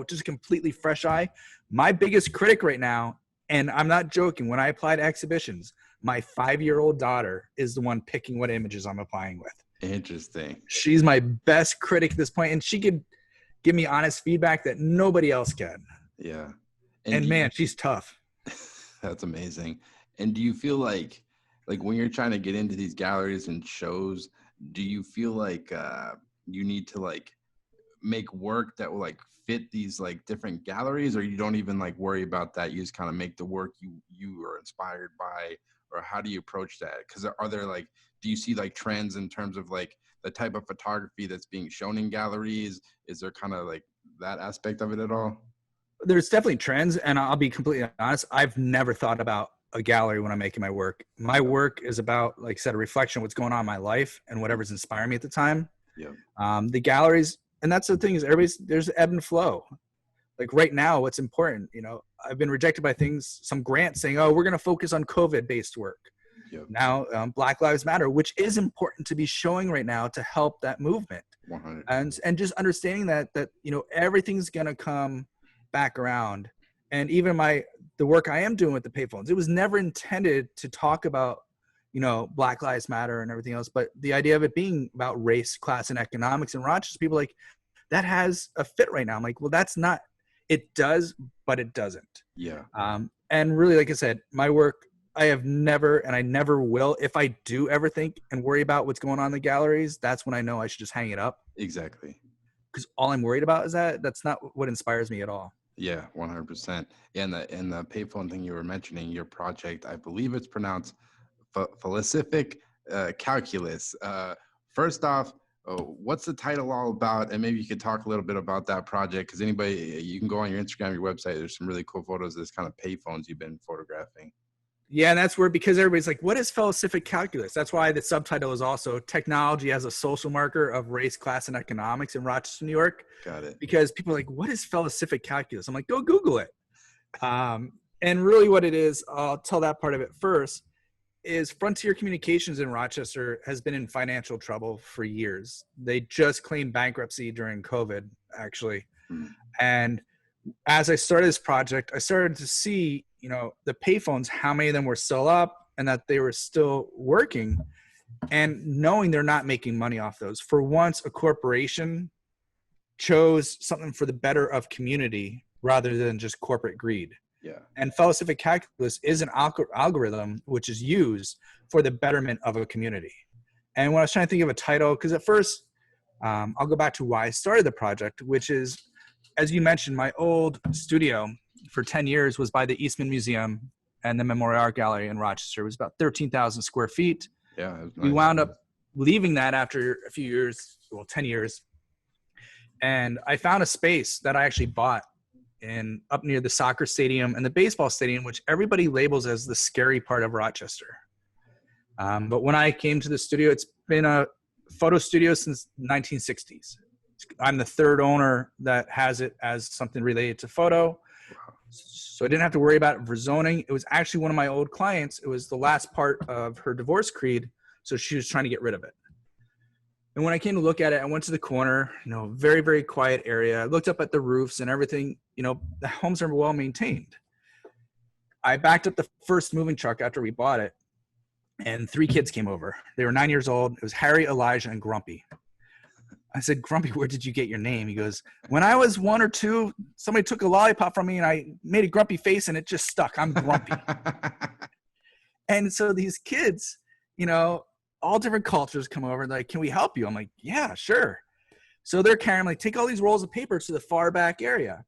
[SPEAKER 2] just a completely fresh eye. My biggest critic right now, and I'm not joking, when I apply to exhibitions, my 5-year-old daughter is the one picking what images I'm applying with.
[SPEAKER 1] Interesting.
[SPEAKER 2] She's my best critic at this point, and she could give me honest feedback that nobody else can.
[SPEAKER 1] Yeah.
[SPEAKER 2] And man, she's tough.
[SPEAKER 1] That's amazing. And do you feel like when you're trying to get into these galleries and shows, do you feel like you need to like make work that will like fit these like different galleries, or you don't even like worry about that? You just kind of make the work you are inspired by, or how do you approach that? Because are there like, do you see like trends in terms of like the type of photography that's being shown in galleries? Is there kind of like that aspect of it at all?
[SPEAKER 2] There's definitely trends, and I'll be completely honest, I've never thought about a gallery when I'm making my work. My work is about, like I said, a reflection of what's going on in my life and whatever's inspiring me at the time.
[SPEAKER 1] Yeah.
[SPEAKER 2] The galleries, and that's the thing, is there's ebb and flow. Like right now, what's important, I've been rejected by some grants saying, oh, we're going to focus on COVID-based work.
[SPEAKER 1] Yep.
[SPEAKER 2] Now, Black Lives Matter, which is important to be showing right now to help that movement.
[SPEAKER 1] 100%.
[SPEAKER 2] And just understanding that everything's going to come back around. And even the work I am doing with the payphones, it was never intended to talk about, Black Lives Matter and everything else, but the idea of it being about race, class, and economics in Rochester, people like, that has a fit right now. I'm like, well, that's not, it does, but it doesn't.
[SPEAKER 1] Yeah.
[SPEAKER 2] And really, like I said, my work, I have never, and I never will, if I do ever think and worry about what's going on in the galleries, that's when I know I should just hang it up.
[SPEAKER 1] Exactly.
[SPEAKER 2] Because all I'm worried about is that's not what inspires me at all.
[SPEAKER 1] Yeah, 100%. And the payphone thing you were mentioning, your project, I believe it's pronounced philosophic calculus. First off, Oh, what's the title all about? And maybe you could talk a little bit about that project, because anybody, you can go on your Instagram, your website. There's some really cool photos of this kind of payphones you've been photographing.
[SPEAKER 2] Yeah, and that's where, because everybody's like, what is fellowcific calculus? That's why the subtitle is also Technology as a Social Marker of Race, Class, and Economics in Rochester, New York.
[SPEAKER 1] Got it.
[SPEAKER 2] Because people are like, what is fellowcific calculus? I'm like, go Google it. And really what it is, I'll tell that part of it first, is Frontier Communications in Rochester has been in financial trouble for years. They just claimed bankruptcy during COVID, actually. And as I started this project, I started to see, the payphones, how many of them were still up and that they were still working, and knowing they're not making money off those. For once, a corporation chose something for the better of community rather than just corporate greed.
[SPEAKER 1] Yeah.
[SPEAKER 2] And fellowcific calculus is an algorithm which is used for the betterment of a community. And when I was trying to think of a title, because at first, I'll go back to why I started the project, which is, as you mentioned, my old studio for 10 years was by the Eastman Museum and the Memorial Art Gallery in Rochester. It was about 13,000 square feet.
[SPEAKER 1] Yeah. It was nice.
[SPEAKER 2] We wound up leaving that after a few years, 10 years. And I found a space that I actually bought up near the soccer stadium and the baseball stadium, which everybody labels as the scary part of Rochester. But when I came to the studio, it's been a photo studio since 1960s. I'm the third owner that has it as something related to photo. So I didn't have to worry about it for zoning. It was actually one of my old clients. It was the last part of her divorce creed. So she was trying to get rid of it. And when I came to look at it, I went to the corner, very, very quiet area. I looked up at the roofs and everything, the homes are well maintained. I backed up the first moving truck after we bought it, and 3 kids came over. They were 9 years old. It was Harry, Elijah, and Grumpy. I said, Grumpy, where did you get your name? He goes, when I was 1 or 2, somebody took a lollipop from me and I made a grumpy face and it just stuck. I'm grumpy. And so these kids, all different cultures come over and like, can we help you? I'm like, yeah, sure. So they're carrying, like, take all these rolls of paper to the far back area.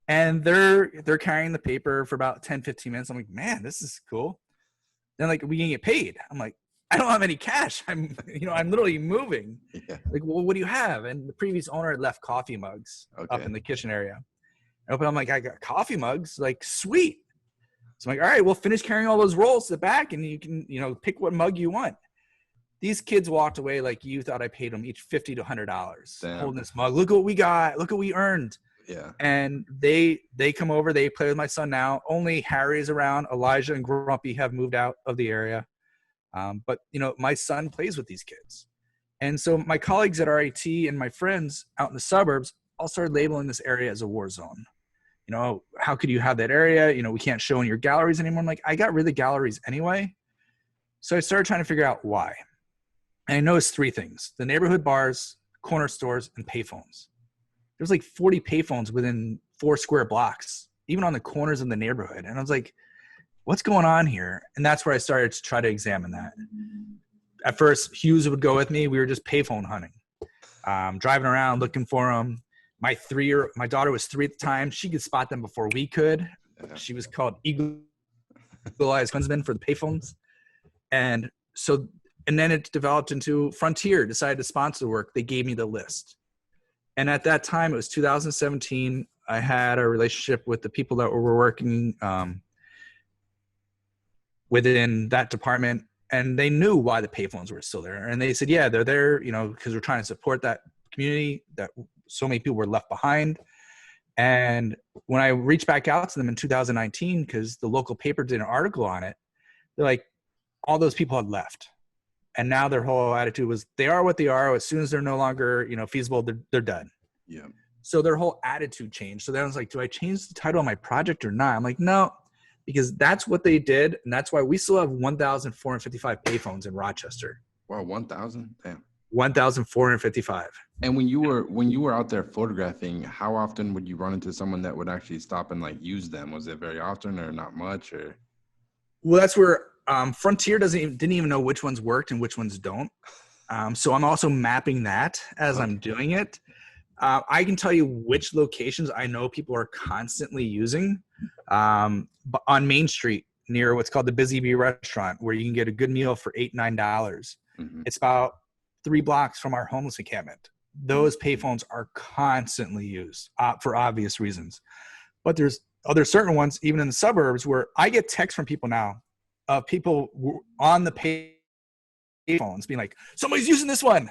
[SPEAKER 2] And they're carrying the paper for about 10, 15 minutes. I'm like, man, this is cool. Then like, we can get paid. I'm like, I don't have any cash. I'm literally moving. Yeah. Like, well, what do you have? And the previous owner had left coffee mugs up in the kitchen area. I'm like, I got coffee mugs. Like, sweet. So I'm like, all right, we'll finish carrying all those rolls to the back and you can, pick what mug you want. These kids walked away like you thought I paid them each $50 to $100 holding this mug. Look what we got. Look what we earned. Yeah. And they come over. They play with my son now. Only Harry is around. Elijah and Grumpy have moved out of the area. But, my son plays with these kids. And so my colleagues at RIT and my friends out in the suburbs all started labeling this area as a war zone. How could you have that area? We can't show in your galleries anymore. I'm like, I got rid of the galleries anyway. So I started trying to figure out why. And I noticed 3 things: the neighborhood bars, corner stores, and payphones. There's like 40 payphones within 4 square blocks, even on the corners of the neighborhood. And I was like, what's going on here? And that's where I started to try to examine that. At first, Hughes would go with me. We were just payphone hunting, driving around looking for them. My daughter was 3 at the time. She could spot them before we could. She was called Eagle Eyes Kunsman for the payphones. And then it developed into Frontier decided to sponsor the work. They gave me the list. And at that time, it was 2017. I had a relationship with the people that were working within that department, and they knew why the payphones were still there. And they said, yeah, they're there, because we're trying to support that community that so many people were left behind. And when I reached back out to them in 2019, because the local paper did an article on it, they're like, all those people had left. And now their whole attitude was they are what they are. As soon as they're no longer, feasible, they're done. Yeah. So their whole attitude changed. So then I was like, do I change the title of my project or not? I'm like, no, because that's what they did. And that's why we still have 1,455 payphones in Rochester.
[SPEAKER 1] Wow, 1,000? Damn.
[SPEAKER 2] 1,455.
[SPEAKER 1] And when you were out there photographing, how often would you run into someone that would actually stop and like use them? Was it very often or not much? Or
[SPEAKER 2] well, that's where Frontier didn't even know which ones worked and which ones don't. So I'm also mapping that as I'm doing it. I can tell you which locations I know people are constantly using. On Main Street near what's called the Busy Bee restaurant, where you can get a good meal for $8-9. Mm-hmm. It's about 3 blocks from our homeless encampment. Those payphones are constantly used for obvious reasons. But there's other certain ones, even in the suburbs, where I get texts from people now of people on the payphones being like, somebody's using this one.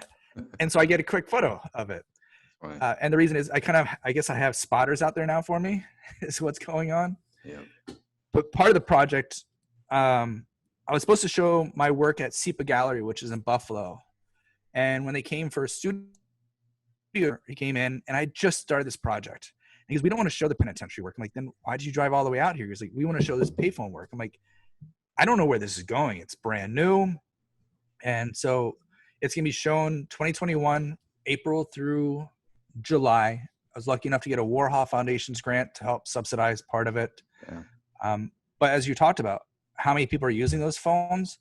[SPEAKER 2] And so I get a quick photo of it. And the reason is I guess I have spotters out there now for me is what's going on.
[SPEAKER 1] Yeah.
[SPEAKER 2] But part of the project, I was supposed to show my work at SEPA Gallery, which is in Buffalo. And when they came for a studio, he came in and I just started this project. And he goes, we don't want to show the penitentiary work. I'm like, then why did you drive all the way out here? He's like, we want to show this payphone work. I'm like, I don't know where this is going. It's brand new. And so it's going to be shown 2021, April through July. I was lucky enough to get a Warhol Foundation's grant to help subsidize part of it. Yeah. But as you talked about, how many people are using those phones?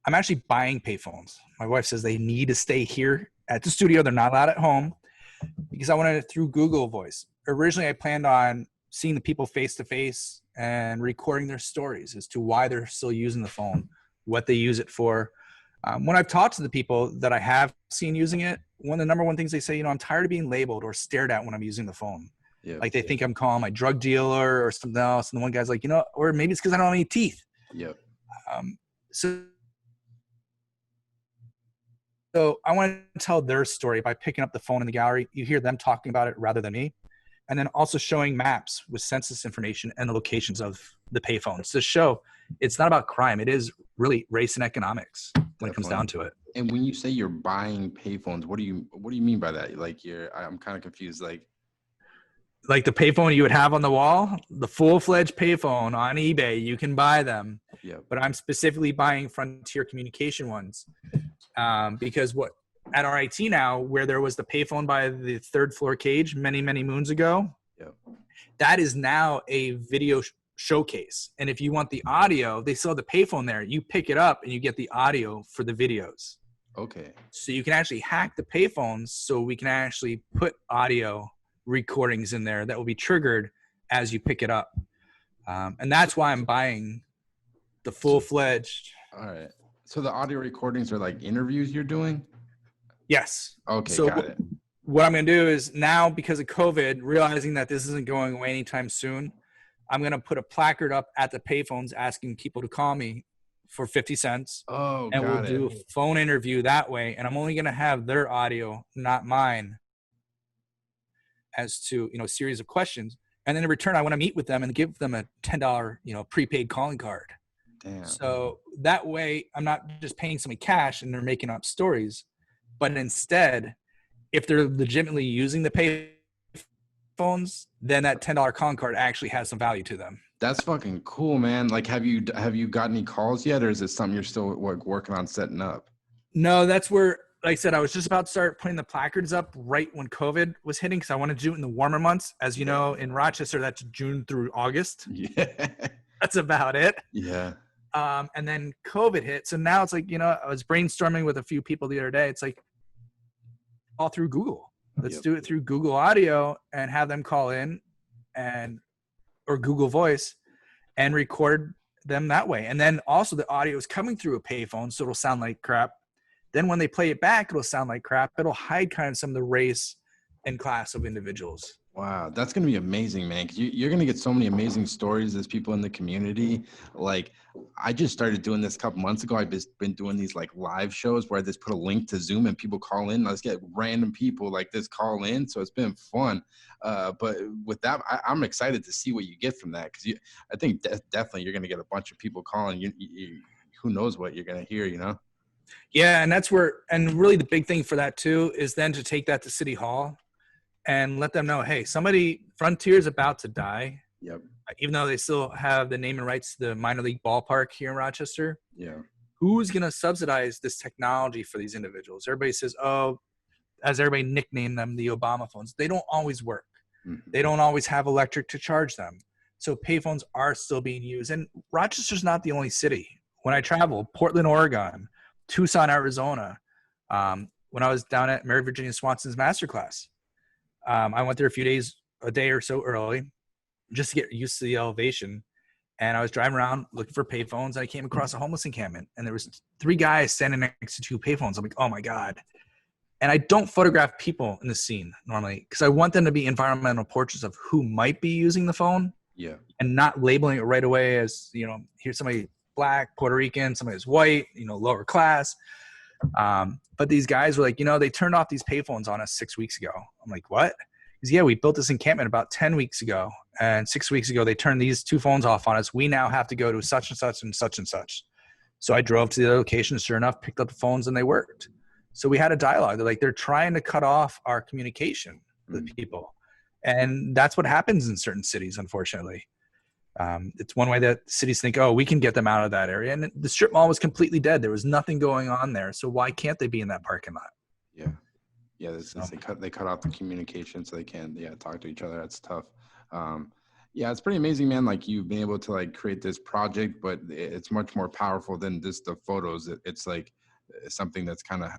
[SPEAKER 2] I'm actually buying payphones. My wife says they need to stay here at the studio. They're not allowed at home because I wanted it through Google Voice. Originally, I planned on seeing the people face to face and recording their stories as to why they're still using the phone, what they use it for. When I've talked to the people that I have seen using it, one of the number one things they say, I'm tired of being labeled or stared at when I'm using the phone. Yep. Like they think I'm calling my drug dealer or something else. And the one guy's like, or maybe it's because I don't have any teeth. Yep. So I want to tell their story by picking up the phone in the gallery. You hear them talking about it rather than me. And then also showing maps with census information and the locations of the payphones to show it's not about crime. It is really race and economics when it comes down to it.
[SPEAKER 1] And when you say you're buying payphones, what do you mean by that? Like I'm kind of confused.
[SPEAKER 2] Like the payphone you would have on the wall, the full-fledged payphone on eBay, you can buy them. Yeah. But I'm specifically buying Frontier Communication ones because at RIT now, where there was the payphone by the third floor cage many, many moons ago, yep. That is now a video showcase. And if you want the audio, they still have the payphone there. You pick it up and you get the audio for the videos. Okay. So you can actually hack the payphones so we can actually put audio recordings in there that will be triggered as you pick it up. And that's why I'm buying the full-fledged.
[SPEAKER 1] All right. So the audio recordings are like interviews you're doing?
[SPEAKER 2] Yes.
[SPEAKER 1] Okay, so got it.
[SPEAKER 2] What I'm going to do is now, because of COVID, realizing that this isn't going away anytime soon, I'm going to put a placard up at the payphones asking people to call me for 50 cents.
[SPEAKER 1] Oh,
[SPEAKER 2] and we'll do a phone interview that way. And I'm only going to have their audio, not mine, as to, a series of questions. And then in return, I want to meet with them and give them a $10, prepaid calling card. Damn. So that way I'm not just paying somebody cash and they're making up stories, but instead, if they're legitimately using the pay phones, then that $10 calling card actually has some value to them.
[SPEAKER 1] That's fucking cool, man. Like, have you got any calls yet, or is it something you're still working on setting up?
[SPEAKER 2] No, that's where, like I said, I was just about to start putting the placards up right when COVID was hitting, because I wanted to do it in the warmer months. As you know, in Rochester, that's June through August. Yeah. That's about it.
[SPEAKER 1] Yeah.
[SPEAKER 2] And then COVID hit. So now it's like, I was brainstorming with a few people the other day. It's like all through Google. Let's do it through Google Audio and have them call in or Google Voice and record them that way. And then also the audio is coming through a payphone, so it'll sound like crap. Then when they play it back, it'll sound like crap. It'll hide kind of some of the race and class of individuals.
[SPEAKER 1] Wow, that's going to be amazing, man. 'Cause you're going to get so many amazing stories as people in the community. Like, I just started doing this a couple months ago. I've just been doing these like live shows where I just put a link to Zoom and people call in. I just get random people like this call in. So it's been fun. But with that, I'm excited to see what you get from that. Because I think definitely you're going to get a bunch of people calling. Who knows what you're going to hear,
[SPEAKER 2] Yeah, and that's where, and really the big thing for that too is then to take that to City Hall and let them know, hey, Frontier's about to die.
[SPEAKER 1] Yep.
[SPEAKER 2] Even though they still have the name and rights to the minor league ballpark here in Rochester.
[SPEAKER 1] Yeah.
[SPEAKER 2] Who's going to subsidize this technology for these individuals? Everybody says, as everybody nicknamed them, the Obama phones. They don't always work. Mm-hmm. They don't always have electric to charge them. So payphones are still being used. And Rochester's not the only city. When I travel, Portland, Oregon, Tucson, Arizona, when I was down at Mary Virginia Swanson's masterclass, I went there a day or so early, just to get used to the elevation. And I was driving around looking for payphones, and I came across a homeless encampment, and there was 3 guys standing next to 2 payphones. I'm like, oh my God. And I don't photograph people in the scene normally because I want them to be environmental portraits of who might be using the phone.
[SPEAKER 1] Yeah.
[SPEAKER 2] And not labeling it right away as, you know, here's somebody black, Puerto Rican, somebody who's white, you know, lower class. But these guys were like, you know, they turned off these payphones on us 6 weeks ago. I'm like, what? Because yeah, we built this encampment about 10 weeks ago. And 6 weeks ago, they turned these 2 phones off on us. We now have to go to such and such and such and such. So I drove to the other location, sure enough, picked up the phones and they worked. So we had a dialogue. They're like, they're trying to cut off our communication with people. And that's what happens in certain cities, unfortunately. It's one way that cities think, oh, we can get them out of that area. And the strip mall was completely dead. There was nothing going on there. So why can't they be in that parking lot?
[SPEAKER 1] Yeah. Yeah. They cut off the communication so they can't, talk to each other. That's tough. Yeah, it's pretty amazing, man. Like you've been able to like create this project, but it's much more powerful than just the photos. It's like something that's kind of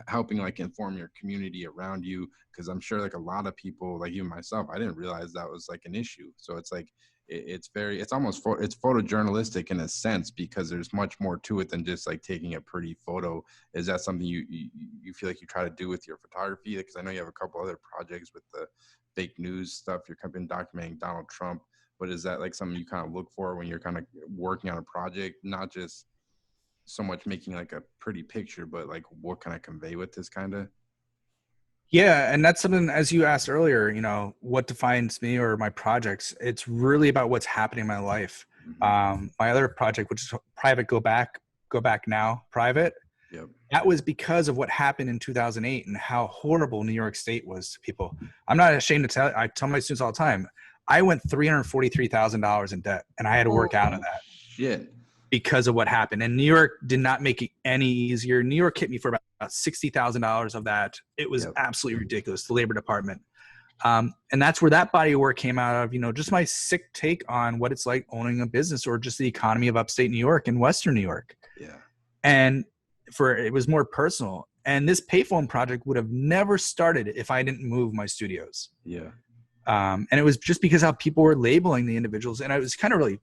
[SPEAKER 1] helping like inform your community around you. Cause I'm sure like a lot of people like you and myself, I didn't realize that was like an issue. So it's like, it's photojournalistic in a sense because there's much more to it than just like taking a pretty photo. Is that something you feel like you try to do with your photography? Because I know you have a couple other projects with the fake news stuff. You're been documenting Donald Trump, but is that like something you kind of look for when you're kind of working on a project, not just so much making like a pretty picture, but like what can I convey with this kind of?
[SPEAKER 2] Yeah, and that's something, as you asked earlier, you know, what defines me or my projects. It's really about what's happening in my life. My other project, which is private, go back now, private.
[SPEAKER 1] Yep.
[SPEAKER 2] That was because of what happened in 2008 and how horrible New York State was to people. I'm not ashamed to I tell my students all the time, I went $343,000 in debt, and I had to work out of that.
[SPEAKER 1] Shit.
[SPEAKER 2] Because of what happened. And New York did not make it any easier. New York hit me for about $60,000 of that. It was absolutely ridiculous, the labor department. And that's where that body of work came out of, you know, just my sick take on what it's like owning a business or just the economy of upstate New York and Western New York.
[SPEAKER 1] Yeah.
[SPEAKER 2] And it was more personal. And this payphone project would have never started if I didn't move my studios.
[SPEAKER 1] Yeah.
[SPEAKER 2] And it was just because how people were labeling the individuals. And I was kind of really,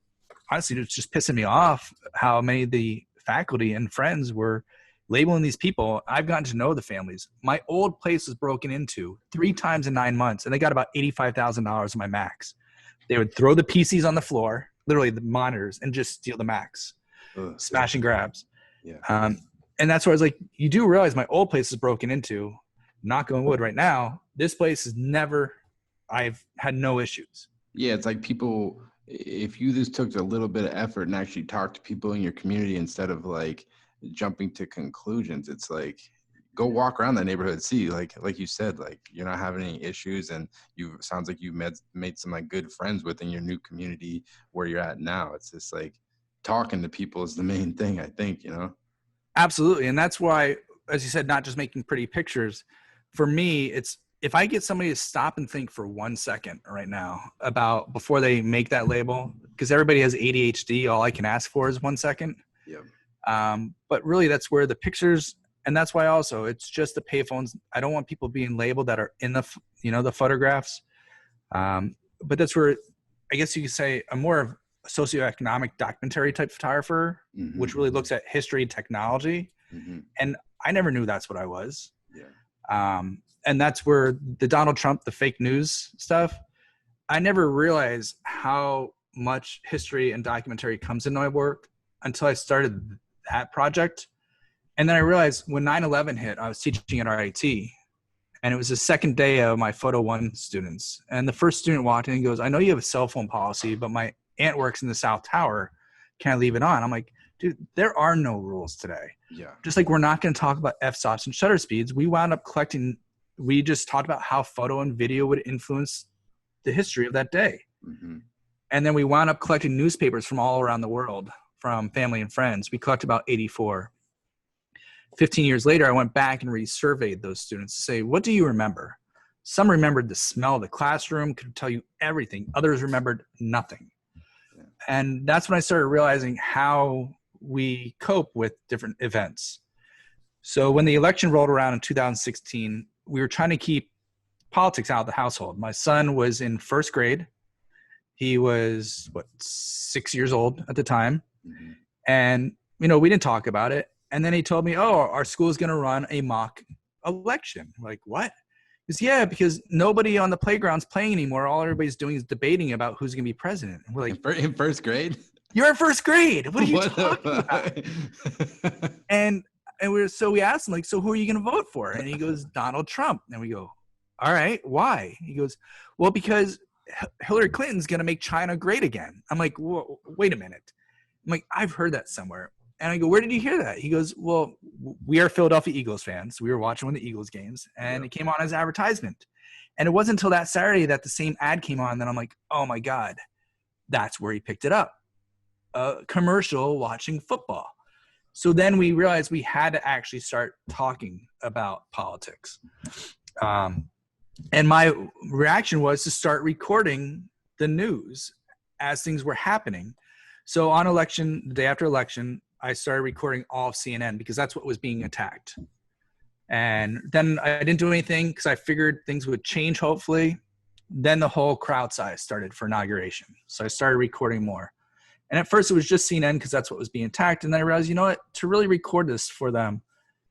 [SPEAKER 2] honestly, it's just pissing me off how many of the faculty and friends were labeling these people. I've gotten to know the families. My old place was broken into 3 times in 9 months, and they got about $85,000 of my Macs. They would throw the PCs on the floor, literally the monitors, and just steal the Macs, smash and grabs.
[SPEAKER 1] Yeah.
[SPEAKER 2] And that's where I was like, you do realize my old place is broken into. Knock on wood right now. This place is never, I've had no issues.
[SPEAKER 1] Yeah, it's like people, if you just took a little bit of effort and actually talked to people in your community instead of like jumping to conclusions, it's like go walk around that neighborhood, see like you said, like you're not having any issues, and sounds like you made some like good friends within your new community where you're at now. It's just like talking to people is the main thing, I think, you know.
[SPEAKER 2] Absolutely. And that's why, as you said, not just making pretty pictures. For me, it's if I get somebody to stop and think for 1 second right now about before they make that label, because everybody has ADHD, all I can ask for is 1 second.
[SPEAKER 1] Yeah.
[SPEAKER 2] But really, that's where the pictures, and that's why also it's just the payphones. I don't want people being labeled that are in the, the photographs. But that's where, I guess you could say, I'm more of a socioeconomic documentary type photographer, which really looks at history and technology. And I never knew that's what I was.
[SPEAKER 1] Yeah.
[SPEAKER 2] And that's where the Donald Trump, the fake news stuff, I never realized how much history and documentary comes into my work until I started that project. And then I realized when 9/11 hit, I was teaching at RIT, and it was the second day of my Photo 1 students. And the first student walked in and goes, I know you have a cell phone policy, but my aunt works in the South Tower. Can I leave it on? I'm like, dude, there are no rules today.
[SPEAKER 1] Yeah.
[SPEAKER 2] Just like we're not going to talk about f-stops and shutter speeds. We just talked about how photo and video would influence the history of that day. And then we wound up collecting newspapers from all around the world, from family and friends. We collected about 84. 15 years later, I went back and resurveyed those students to say, what do you remember? Some remembered the smell of the classroom, could tell you everything. Others remembered nothing. Yeah. And that's when I started realizing how we cope with different events. So when the election rolled around in 2016, we were trying to keep politics out of the household. My son was in first grade. He was, 6 years old at the time. And, we didn't talk about it. And then he told me, our school is going to run a mock election. We're like, what? He goes, yeah, because nobody on the playground's playing anymore. All everybody's doing is debating about who's going to be president. And we're like,
[SPEAKER 3] in first grade?
[SPEAKER 2] You're in first grade. What are you talking about? And we asked him, like, so who are you going to vote for? And he goes, Donald Trump. And we go, all right, why? He goes, well, because Hillary Clinton's going to make China great again. I'm like, wait a minute. I'm like, I've heard that somewhere. And I go, where did you hear that? He goes, well, we are Philadelphia Eagles fans. We were watching one of the Eagles games, and it came on as advertisement. And it wasn't until that Saturday that the same ad came on that I'm like, oh my God, that's where he picked it up. A commercial watching football. So then we realized we had to actually start talking about politics. And my reaction was to start recording the news as things were happening. So on election, the day after election, I started recording all of CNN because that's what was being attacked. And then I didn't do anything because I figured things would change, hopefully. Then the whole crowd size started for inauguration. So I started recording more. And at first it was just CNN because that's what was being attacked. And then I realized, you know what, to really record this for them,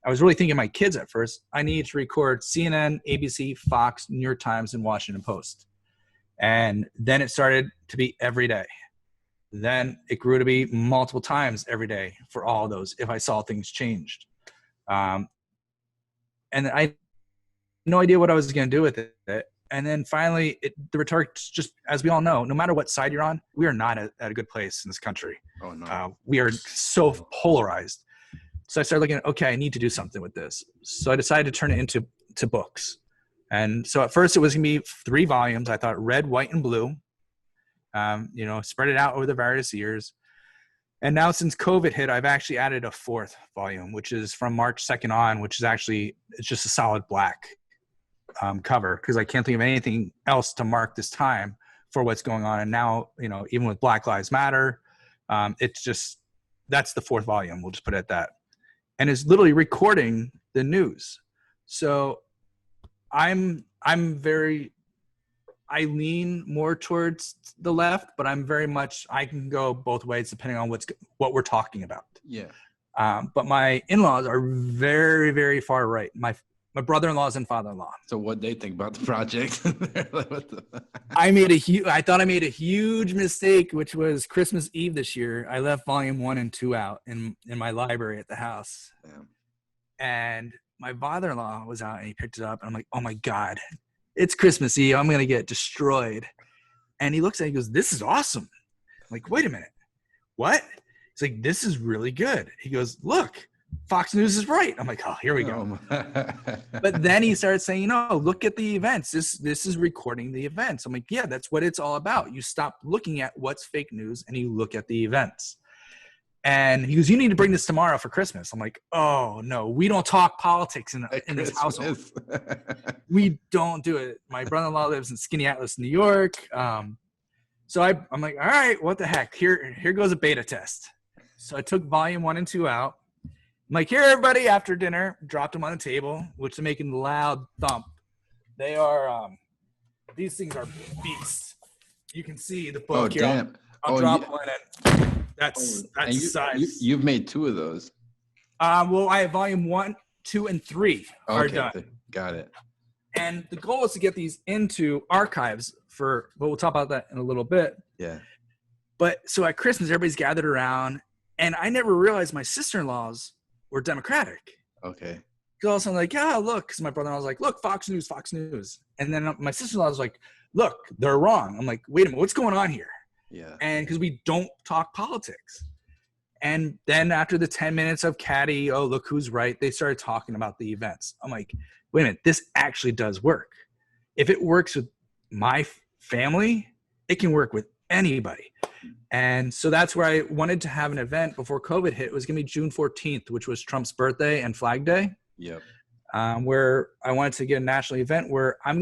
[SPEAKER 2] I was really thinking of my kids at first. I needed to record CNN, ABC, Fox, New York Times, and Washington Post. And then it started to be every day. Then it grew to be multiple times every day for all those if I saw things changed. And I had no idea what I was going to do with it. And then finally, the rhetoric, just as we all know, no matter what side you're on, we are not at a good place in this country.
[SPEAKER 3] Oh, no.
[SPEAKER 2] We are so polarized. So I started looking at, okay, I need to do something with this. So I decided to turn it into books. And so at first it was going to be 3 volumes. I thought red, white, and blue. Spread it out over the various years. And now since COVID hit, I've actually added a 4th volume, which is from March 2nd on, which is actually, it's just a solid black cover because I can't think of anything else to mark this time for what's going on. And now, even with Black Lives Matter, it's just, that's the 4th volume. We'll just put it at that. And it's literally recording the news. So I lean more towards the left, but I can go both ways depending on what we're talking about.
[SPEAKER 3] Yeah.
[SPEAKER 2] But my in-laws are very, very far right. My brother-in-laws and father-in-law.
[SPEAKER 3] So what they think about the project?
[SPEAKER 2] I thought I made a huge mistake, which was Christmas Eve this year. I left volume 1 and 2 out in my library at the house.
[SPEAKER 3] Damn.
[SPEAKER 2] And my father-in-law was out and he picked it up and I'm like, oh my God, it's Christmas Eve. I'm going to get destroyed. And he looks at it and he goes, this is awesome. I'm like, wait a minute. What? He's like, this is really good. He goes, look, Fox News is right. I'm like, oh, here we go. But then he started saying, look at the events. This is recording the events. I'm like, yeah, that's what it's all about. You stop looking at what's fake news and you look at the events. And he goes, you need to bring this tomorrow for Christmas. I'm like, oh no, we don't talk politics in this household. We don't do it. My brother-in-law lives in Skinny Atlas, New York. So I'm like, all right, what the heck? Here goes a beta test. So I took volume 1 and 2 out. I'm like, here, everybody, after dinner, dropped them on the table, which are making loud thump. They are, these things are beasts. You can see the book here.
[SPEAKER 3] Damn.
[SPEAKER 2] I'll drop one in. That's size.
[SPEAKER 3] You've made 2 of those.
[SPEAKER 2] Well, I have volume 1, 2, and 3 are done.
[SPEAKER 3] Got it.
[SPEAKER 2] And the goal is to get these into archives but we'll talk about that in a little bit.
[SPEAKER 3] Yeah.
[SPEAKER 2] But so at Christmas, everybody's gathered around, and I never realized my sister-in-laws were Democratic.
[SPEAKER 3] Okay.
[SPEAKER 2] Because all of a sudden, like, yeah, look, because my brother-in-law was like, look, Fox News. And then my sister-in-law was like, look, they're wrong. I'm like, wait a minute, what's going on here?
[SPEAKER 3] Yeah.
[SPEAKER 2] And because we don't talk politics. And then after the 10 minutes of catty, oh, look who's right, they started talking about the events. I'm like, wait a minute, this actually does work. If it works with my family, it can work with anybody. And so that's where I wanted to have an event before COVID hit. It was going to be June 14th, which was Trump's birthday and Flag Day.
[SPEAKER 3] Yep.
[SPEAKER 2] Where I wanted to get a national event where I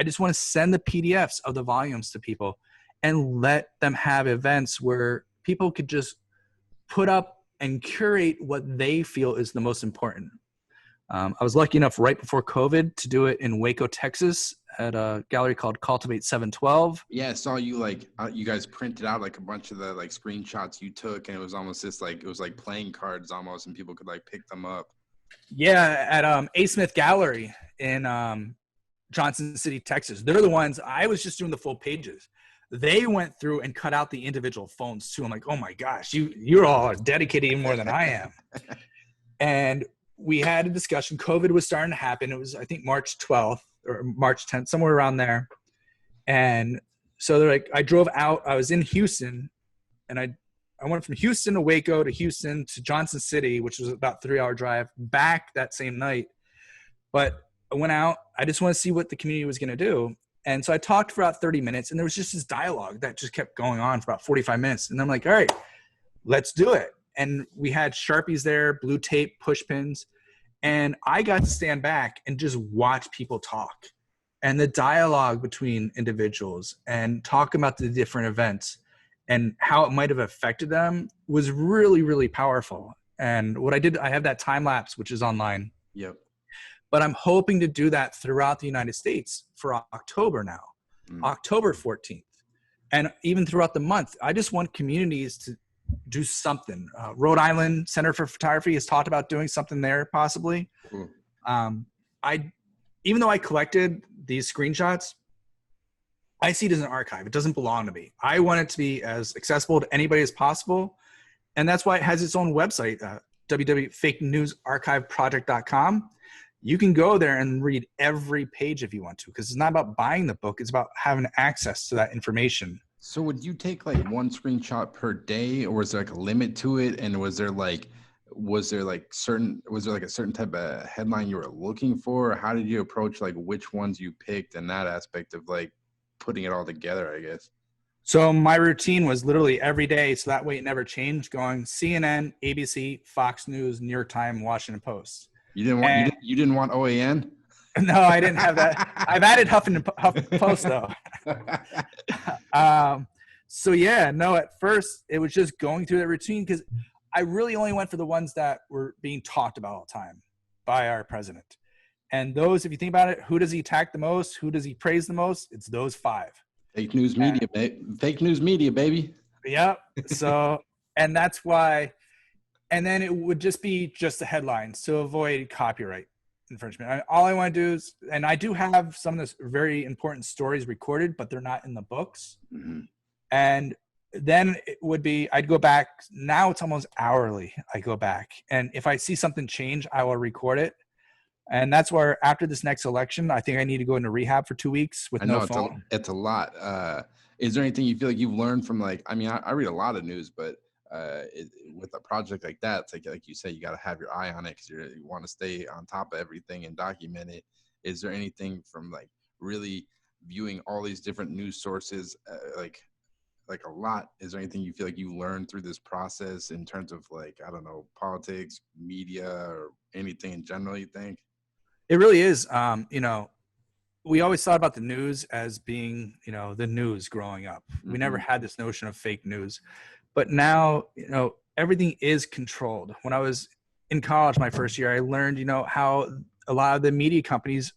[SPEAKER 2] just want to send the PDFs of the volumes to people and let them have events where people could just put up and curate what they feel is the most important. I was lucky enough right before COVID to do it in Waco, Texas at a gallery called Cultivate 712.
[SPEAKER 3] Yeah, I saw you you guys printed out like a bunch of the screenshots you took, and it was almost just it was like playing cards almost, and people could pick them up.
[SPEAKER 2] Yeah, at A. Smith Gallery in Johnson City, Texas. They're the ones, I was just doing the full pages. They went through and cut out the individual phones too. I'm like, oh my gosh, you're all dedicated even more than I am. And we had a discussion. COVID was starting to happen. It was, I think, March 12th or March 10th, somewhere around there. And so they're like, I drove out. I was in Houston, and I went from Houston to Waco to Houston to Johnson City, which was about a 3-hour drive, back that same night. But I went out. I just want to see what the community was going to do. And so I talked for about 30 minutes, and there was just this dialogue that just kept going on for about 45 minutes. And I'm like, all right, let's do it. And we had Sharpies there, blue tape, push pins. And I got to stand back and just watch people talk. And the dialogue between individuals and talk about the different events and how it might have affected them was really, really powerful. And what I did, I have that time lapse, which is online.
[SPEAKER 3] Yep.
[SPEAKER 2] But I'm hoping to do that throughout the United States for October now, October 14th. And even throughout the month, I just want communities to do something. Rhode Island Center for Photography has talked about doing something there possibly. Even though I collected these screenshots, I see it as an archive. It doesn't belong to me. I want it to be as accessible to anybody as possible. And that's why it has its own website, www.fakenewsarchiveproject.com. You can go there and read every page if you want to, because it's not about buying the book. It's about having access to that information.
[SPEAKER 3] So would you take like one screenshot per day, or was there like a limit to it? And was there like a certain type of headline you were looking for? Or how did you approach like which ones you picked and that aspect of like putting it all together, I guess?
[SPEAKER 2] So my routine was literally every day, so that way it never changed, going CNN, ABC, Fox News, New York Times, Washington Post.
[SPEAKER 3] You didn't want OAN?
[SPEAKER 2] No, I didn't have that. I've added Huff Post though. So yeah, no, at first it was just going through that routine because I really only went for the ones that were being talked about all the time by our president. And those, if you think about it, who does he attack the most? Who does he praise the most? It's those 5.
[SPEAKER 3] Fake news media, fake news media, baby.
[SPEAKER 2] Yep. So, and that's why, and then it would just be just the headlines to avoid copyright infringement. All I want to do is, and I do have some of those very important stories recorded, but they're not in the books. Mm-hmm. And then it would be, I'd go back. Now it's almost hourly. I go back. And if I see something change, I will record it. And that's where after this next election, I think I need to go into rehab for 2 weeks with no phone.
[SPEAKER 3] It's a lot. Is there anything you feel like you've learned from I read a lot of news, but with a project like that, it's like you say, you got to have your eye on it because you want to stay on top of everything and document it. Is there anything from like really viewing all these different news sources, like a lot? Is there anything you feel like you learned through this process in terms of like, I don't know, politics, media, or anything in general, you think?
[SPEAKER 2] It really is. We always thought about the news as being, the news growing up. Mm-hmm. We never had this notion of fake news. But now, everything is controlled. When I was in college, my first year, I learned, how a lot of the media companies,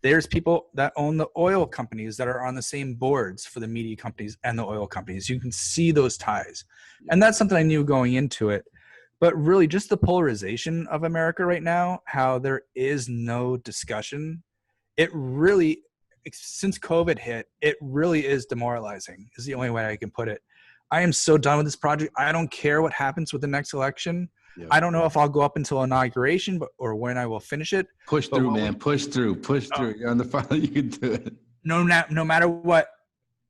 [SPEAKER 2] there's people that own the oil companies that are on the same boards for the media companies and the oil companies. You can see those ties. And that's something I knew going into it. But really just the polarization of America right now, how there is no discussion. It really, since COVID hit, it really is demoralizing is the only way I can put it. I am so done with this project. I don't care what happens with the next election. Yep. I don't know if I'll go up until inauguration or when I will finish it.
[SPEAKER 3] Push through, man. Push through. You're on the file. You can do it.
[SPEAKER 2] No matter what,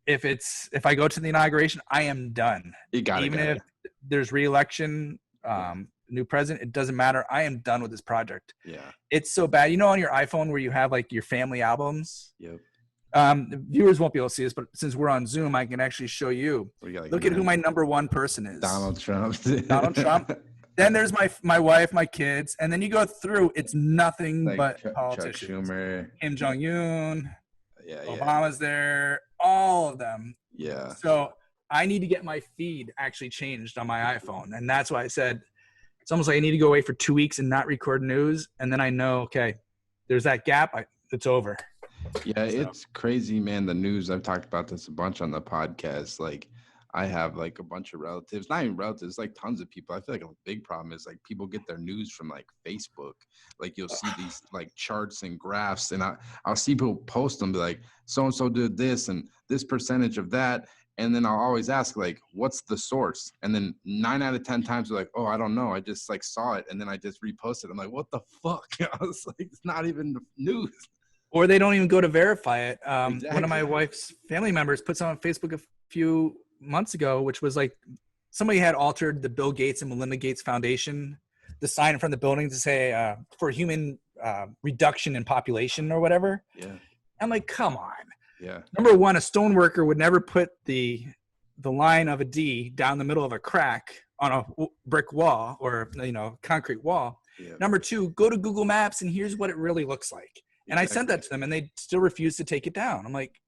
[SPEAKER 2] if I go to the inauguration, I am done.
[SPEAKER 3] You got it.
[SPEAKER 2] Even if there's re-election, new president, it doesn't matter. I am done with this project.
[SPEAKER 3] Yeah.
[SPEAKER 2] It's so bad. On your iPhone where you have like your family albums.
[SPEAKER 3] Yep.
[SPEAKER 2] The viewers won't be able to see this, but since we're on Zoom, I can actually show you. Look at who my number 1 person is.
[SPEAKER 3] Donald Trump.
[SPEAKER 2] Donald Trump. Then there's my wife, my kids, and then you go through. It's nothing but politicians.
[SPEAKER 3] Chuck Schumer,
[SPEAKER 2] Kim Jong-un, Obama's there, all of them.
[SPEAKER 3] Yeah.
[SPEAKER 2] So I need to get my feed actually changed on my iPhone, and that's why I said it's almost like I need to go away for 2 weeks and not record news, and then I know, okay, there's that gap. It's over.
[SPEAKER 3] Yeah, so. It's crazy, man. The news, I've talked about this a bunch on the podcast. Like, I have like a bunch of relatives, not even relatives, like tons of people. I feel like a big problem is like people get their news from like Facebook. Like you'll see these like charts and graphs, and I'll see people post them, be like, so and so did this and this percentage of that. And then I'll always ask, like, what's the source? And then 9 out of 10 times they're like, oh, I don't know. I just like saw it and then I just reposted. I'm like, what the fuck? I was like, it's not even news.
[SPEAKER 2] Or they don't even go to verify it.
[SPEAKER 3] Exactly.
[SPEAKER 2] One of my wife's family members put something on Facebook a few months ago, which was like somebody had altered the Bill Gates and Melinda Gates Foundation, the sign in front of the building to say for human reduction in population or whatever.
[SPEAKER 3] Yeah.
[SPEAKER 2] I'm like, come on.
[SPEAKER 3] Yeah.
[SPEAKER 2] Number one, a stone worker would never put the line of a D down the middle of a crack on a brick wall or, concrete wall. Yeah. Number two, go to Google Maps and here's what it really looks like. And exactly. I sent that to them and they still refused to take it down. I'm like,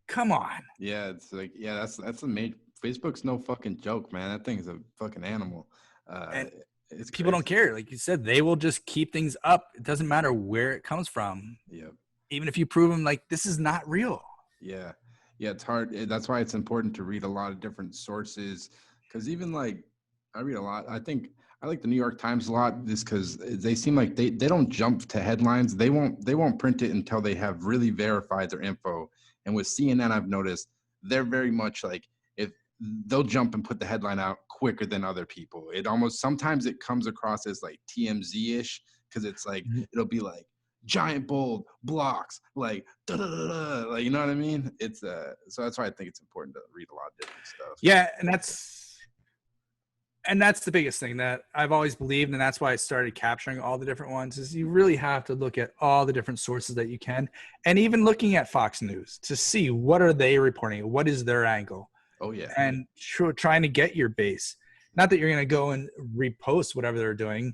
[SPEAKER 2] come on. Yeah.
[SPEAKER 3] It's like, yeah, that's a major, Facebook's no fucking joke, man. That thing is a fucking animal.
[SPEAKER 2] And it's people don't care. Like you said, they will just keep things up. It doesn't matter where it comes from.
[SPEAKER 3] Yeah.
[SPEAKER 2] Even if you prove them like this is not real.
[SPEAKER 3] Yeah. Yeah. It's hard. That's why it's important to read a lot of different sources. Cause even like, I read a lot. I think I like the New York Times a lot just because they seem like they don't jump to headlines. They won't print it until they have really verified their info. And with CNN, I've noticed they're very much like, if they'll jump and put the headline out quicker than other people. It almost, sometimes it comes across as like TMZ-ish because it's like, it'll be like, giant bold blocks, like da da da da, like, you know what I mean? It's so that's why I think it's important to read a lot of different stuff.
[SPEAKER 2] Yeah, and that's the biggest thing that I've always believed, and that's why I started capturing all the different ones. Is you really have to look at all the different sources that you can, and even looking at Fox News to see what are they reporting, what is their angle.
[SPEAKER 3] Oh yeah,
[SPEAKER 2] and trying to get your base. Not that you're going to go and repost whatever they're doing,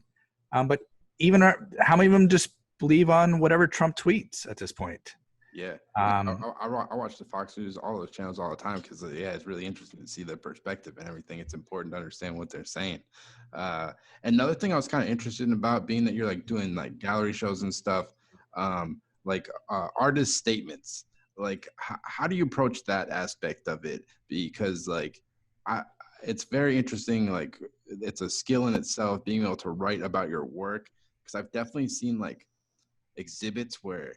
[SPEAKER 2] but even how many of them just believe on whatever Trump tweets at this point.
[SPEAKER 3] Yeah. I watch the Fox News, all those channels all the time because, yeah, it's really interesting to see their perspective and everything. It's important to understand what they're saying. Another thing I was kind of interested in about being that you're like doing like gallery shows and stuff, like artist statements. Like, how do you approach that aspect of it? Because like, it's very interesting. Like, it's a skill in itself, being able to write about your work. Because I've definitely seen like exhibits where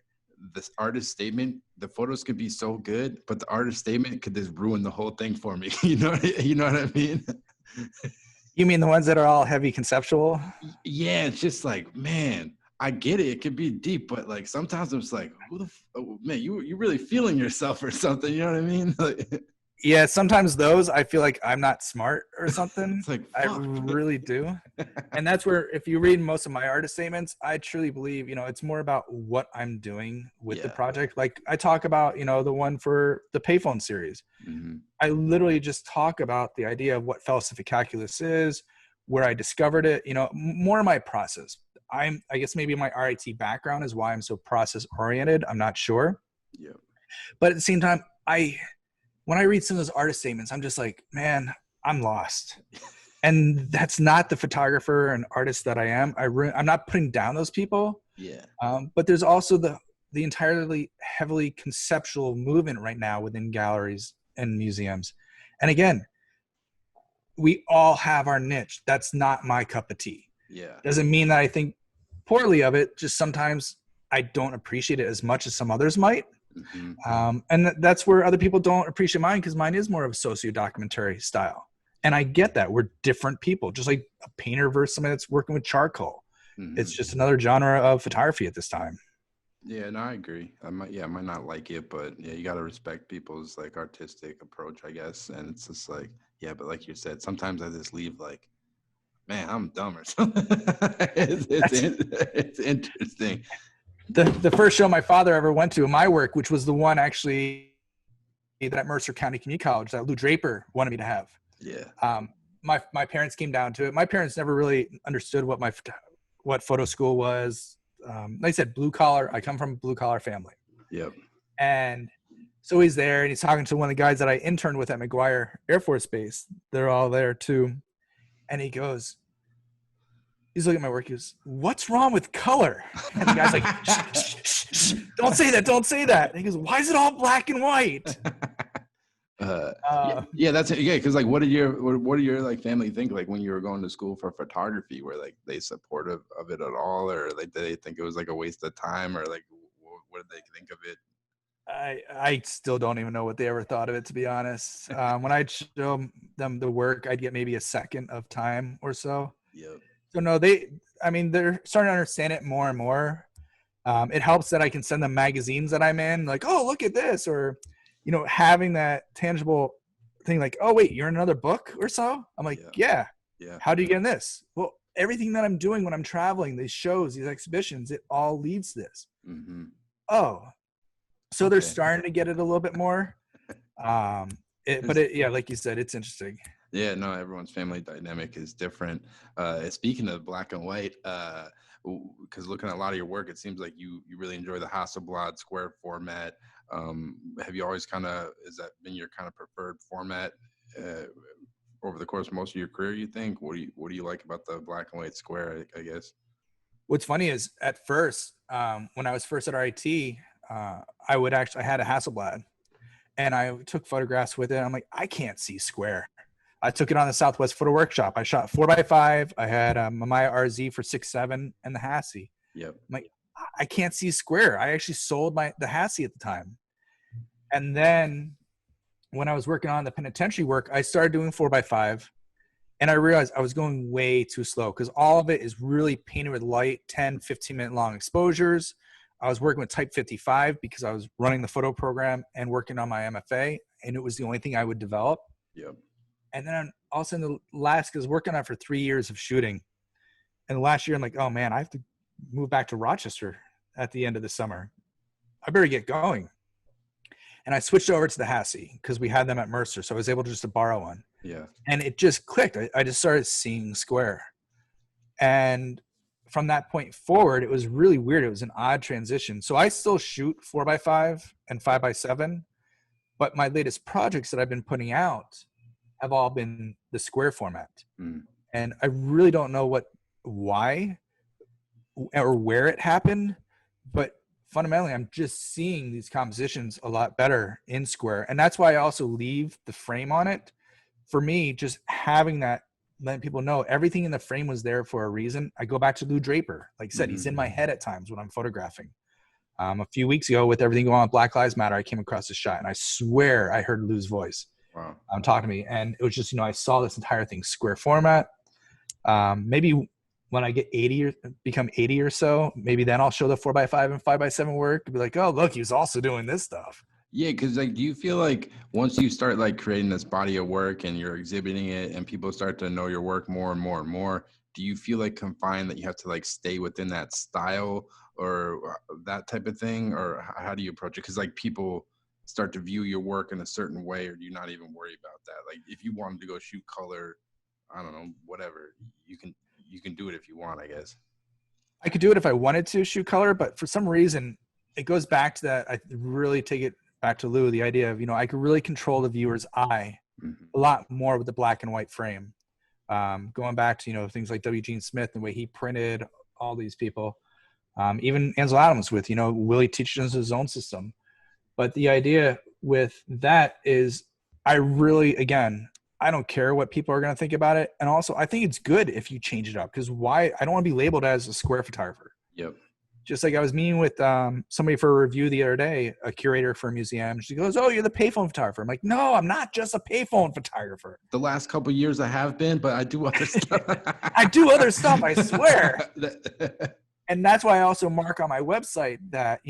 [SPEAKER 3] this artist statement, the photos could be so good, but the artist statement could just ruin the whole thing for me. You know what I mean?
[SPEAKER 2] You mean the ones that are all heavy conceptual?
[SPEAKER 3] Yeah, it's just like, man, I get it. It could be deep, but like sometimes I'm just like, man, you really feeling yourself or something. You know what I mean? Like,
[SPEAKER 2] yeah, sometimes those I feel like I'm not smart or something.
[SPEAKER 3] It's like,
[SPEAKER 2] I really do. And that's where, if you read most of my artist statements, I truly believe, it's more about what I'm doing with the project. Like I talk about, the one for the payphone series. Mm-hmm. I literally just talk about the idea of what falsified calculus is, where I discovered it, more of my process. I guess maybe my RIT background is why I'm so process oriented. I'm not sure.
[SPEAKER 3] Yeah.
[SPEAKER 2] But at the same time, when I read some of those artist statements, I'm just like, man, I'm lost. And that's not the photographer and artist that I am. I'm not putting down those people.
[SPEAKER 3] Yeah.
[SPEAKER 2] But there's also the entirely heavily conceptual movement right now within galleries and museums. And again, we all have our niche. That's not my cup of tea.
[SPEAKER 3] Yeah.
[SPEAKER 2] Doesn't mean that I think poorly of it. Just sometimes I don't appreciate it as much as some others might. Mm-hmm. And that's where other people don't appreciate mine, because mine is more of a socio-documentary style. And I get that. We're different people, just like a painter versus somebody that's working with charcoal. Mm-hmm. It's just another genre of photography at this time.
[SPEAKER 3] Yeah, no, I agree. I might not like it, but yeah, you got to respect people's like artistic approach, I guess. And it's just like, yeah, but like you said, sometimes I just leave like, man, I'm dumb or something. It's interesting.
[SPEAKER 2] The first show my father ever went to in my work, which was the one actually that Mercer County Community College that Lou Draper wanted me to have.
[SPEAKER 3] Yeah.
[SPEAKER 2] My parents came down to it. My parents never really understood what photo school was. Like I said, blue collar. I come from a blue collar family.
[SPEAKER 3] Yep.
[SPEAKER 2] And so he's there and he's talking to one of the guys that I interned with at McGuire Air Force Base. They're all there too. And he's looking at my work. He goes, "What's wrong with color?" And the guy's like, shh, don't say that. And he goes, "Why is it all black and white?"
[SPEAKER 3] Yeah, that's it. Yeah, because like, what did your like family think like when you were going to school for photography? Were like they supportive of it at all, or like did they think it was like a waste of time, or like what did they think of it?
[SPEAKER 2] I still don't even know what they ever thought of it, to be honest. When I'd show them the work, I'd get maybe a second of time or so.
[SPEAKER 3] Yep.
[SPEAKER 2] So no, they're starting to understand it more and more. It helps that I can send them magazines that I'm in, like, oh, look at this, or, having that tangible thing, like, oh, wait, you're in another book or so? I'm like, yeah. How do you get in this? Well, everything that I'm doing when I'm traveling, these shows, these exhibitions, it all leads to this.
[SPEAKER 3] Mm-hmm.
[SPEAKER 2] Oh, so they're starting to get it a little bit more. But like you said, it's interesting.
[SPEAKER 3] Yeah, no, everyone's family dynamic is different. Speaking of black and white, because looking at a lot of your work, it seems like you really enjoy the Hasselblad square format. Have you always has that been your kind of preferred format over the course of most of your career, you think? What do you like about the black and white square, I guess?
[SPEAKER 2] What's funny is at first, when I was first at RIT, I had a Hasselblad and I took photographs with it. I'm like, I can't see square. I took it on the Southwest Photo Workshop. I shot 4x5. I had a Mamiya RZ for 6.7 and the Hassie.
[SPEAKER 3] Yep.
[SPEAKER 2] I'm like, I can't see square. I actually sold the Hassie at the time. And then when I was working on the penitentiary work, I started doing 4x5. And I realized I was going way too slow because all of it is really painted with light, 10, 15-minute long exposures. I was working with Type 55 because I was running the photo program and working on my MFA, and it was the only thing I would develop.
[SPEAKER 3] Yep.
[SPEAKER 2] And then all of a sudden, because I was working on it for 3 years of shooting. And the last year, I'm like, oh man, I have to move back to Rochester at the end of the summer. I better get going. And I switched over to the Hassie because we had them at Mercer. So I was able to just borrow one.
[SPEAKER 3] Yeah.
[SPEAKER 2] And it just clicked. I just started seeing square. And from that point forward, it was really weird. It was an odd transition. So I still shoot 4x5 and 5x7, but my latest projects that I've been putting out have all been the square format.
[SPEAKER 3] Mm.
[SPEAKER 2] And I really don't know why or where it happened, but fundamentally, I'm just seeing these compositions a lot better in square. And that's why I also leave the frame on it. For me, just having that, letting people know everything in the frame was there for a reason. I go back to Lou Draper. Like I said, he's in my head at times when I'm photographing. A few weeks ago, with everything going on with Black Lives Matter, I came across this shot, and I swear I heard Lou's voice.
[SPEAKER 3] Wow.
[SPEAKER 2] Talking to me. And it was just, I saw this entire thing square format. Maybe when I get become 80 or so, maybe then I'll show the 4x5 and 5x7 work and be like, oh, look, he's also doing this stuff.
[SPEAKER 3] Yeah, because like, do you feel like once you start like creating this body of work and you're exhibiting it and people start to know your work more and more and more, do you feel like confined that you have to like stay within that style or that type of thing? Or how do you approach it? Because like people start to view your work in a certain way, or do you not even worry about that? Like if you wanted to go shoot color, I don't know, whatever, you can do it if you want, I guess.
[SPEAKER 2] I could do it if I wanted to shoot color, but for some reason it goes back to that. I really take it back to Lou, the idea of, I could really control the viewer's eye a lot more with the black and white frame. Going back to, things like W. Gene Smith and the way he printed all these people. Even Ansel Adams with, Willie teaches his own system. But the idea with that is I don't care what people are going to think about it. And also I think it's good if you change it up, because I don't want to be labeled as a square photographer.
[SPEAKER 3] Yep.
[SPEAKER 2] Just like I was meeting with somebody for a review the other day, a curator for a museum. She goes, oh, you're the payphone photographer. I'm like, no, I'm not just a payphone photographer.
[SPEAKER 3] The last couple of years I have been, but I do other stuff.
[SPEAKER 2] I do other stuff, I swear. And that's why I also mark on my website that,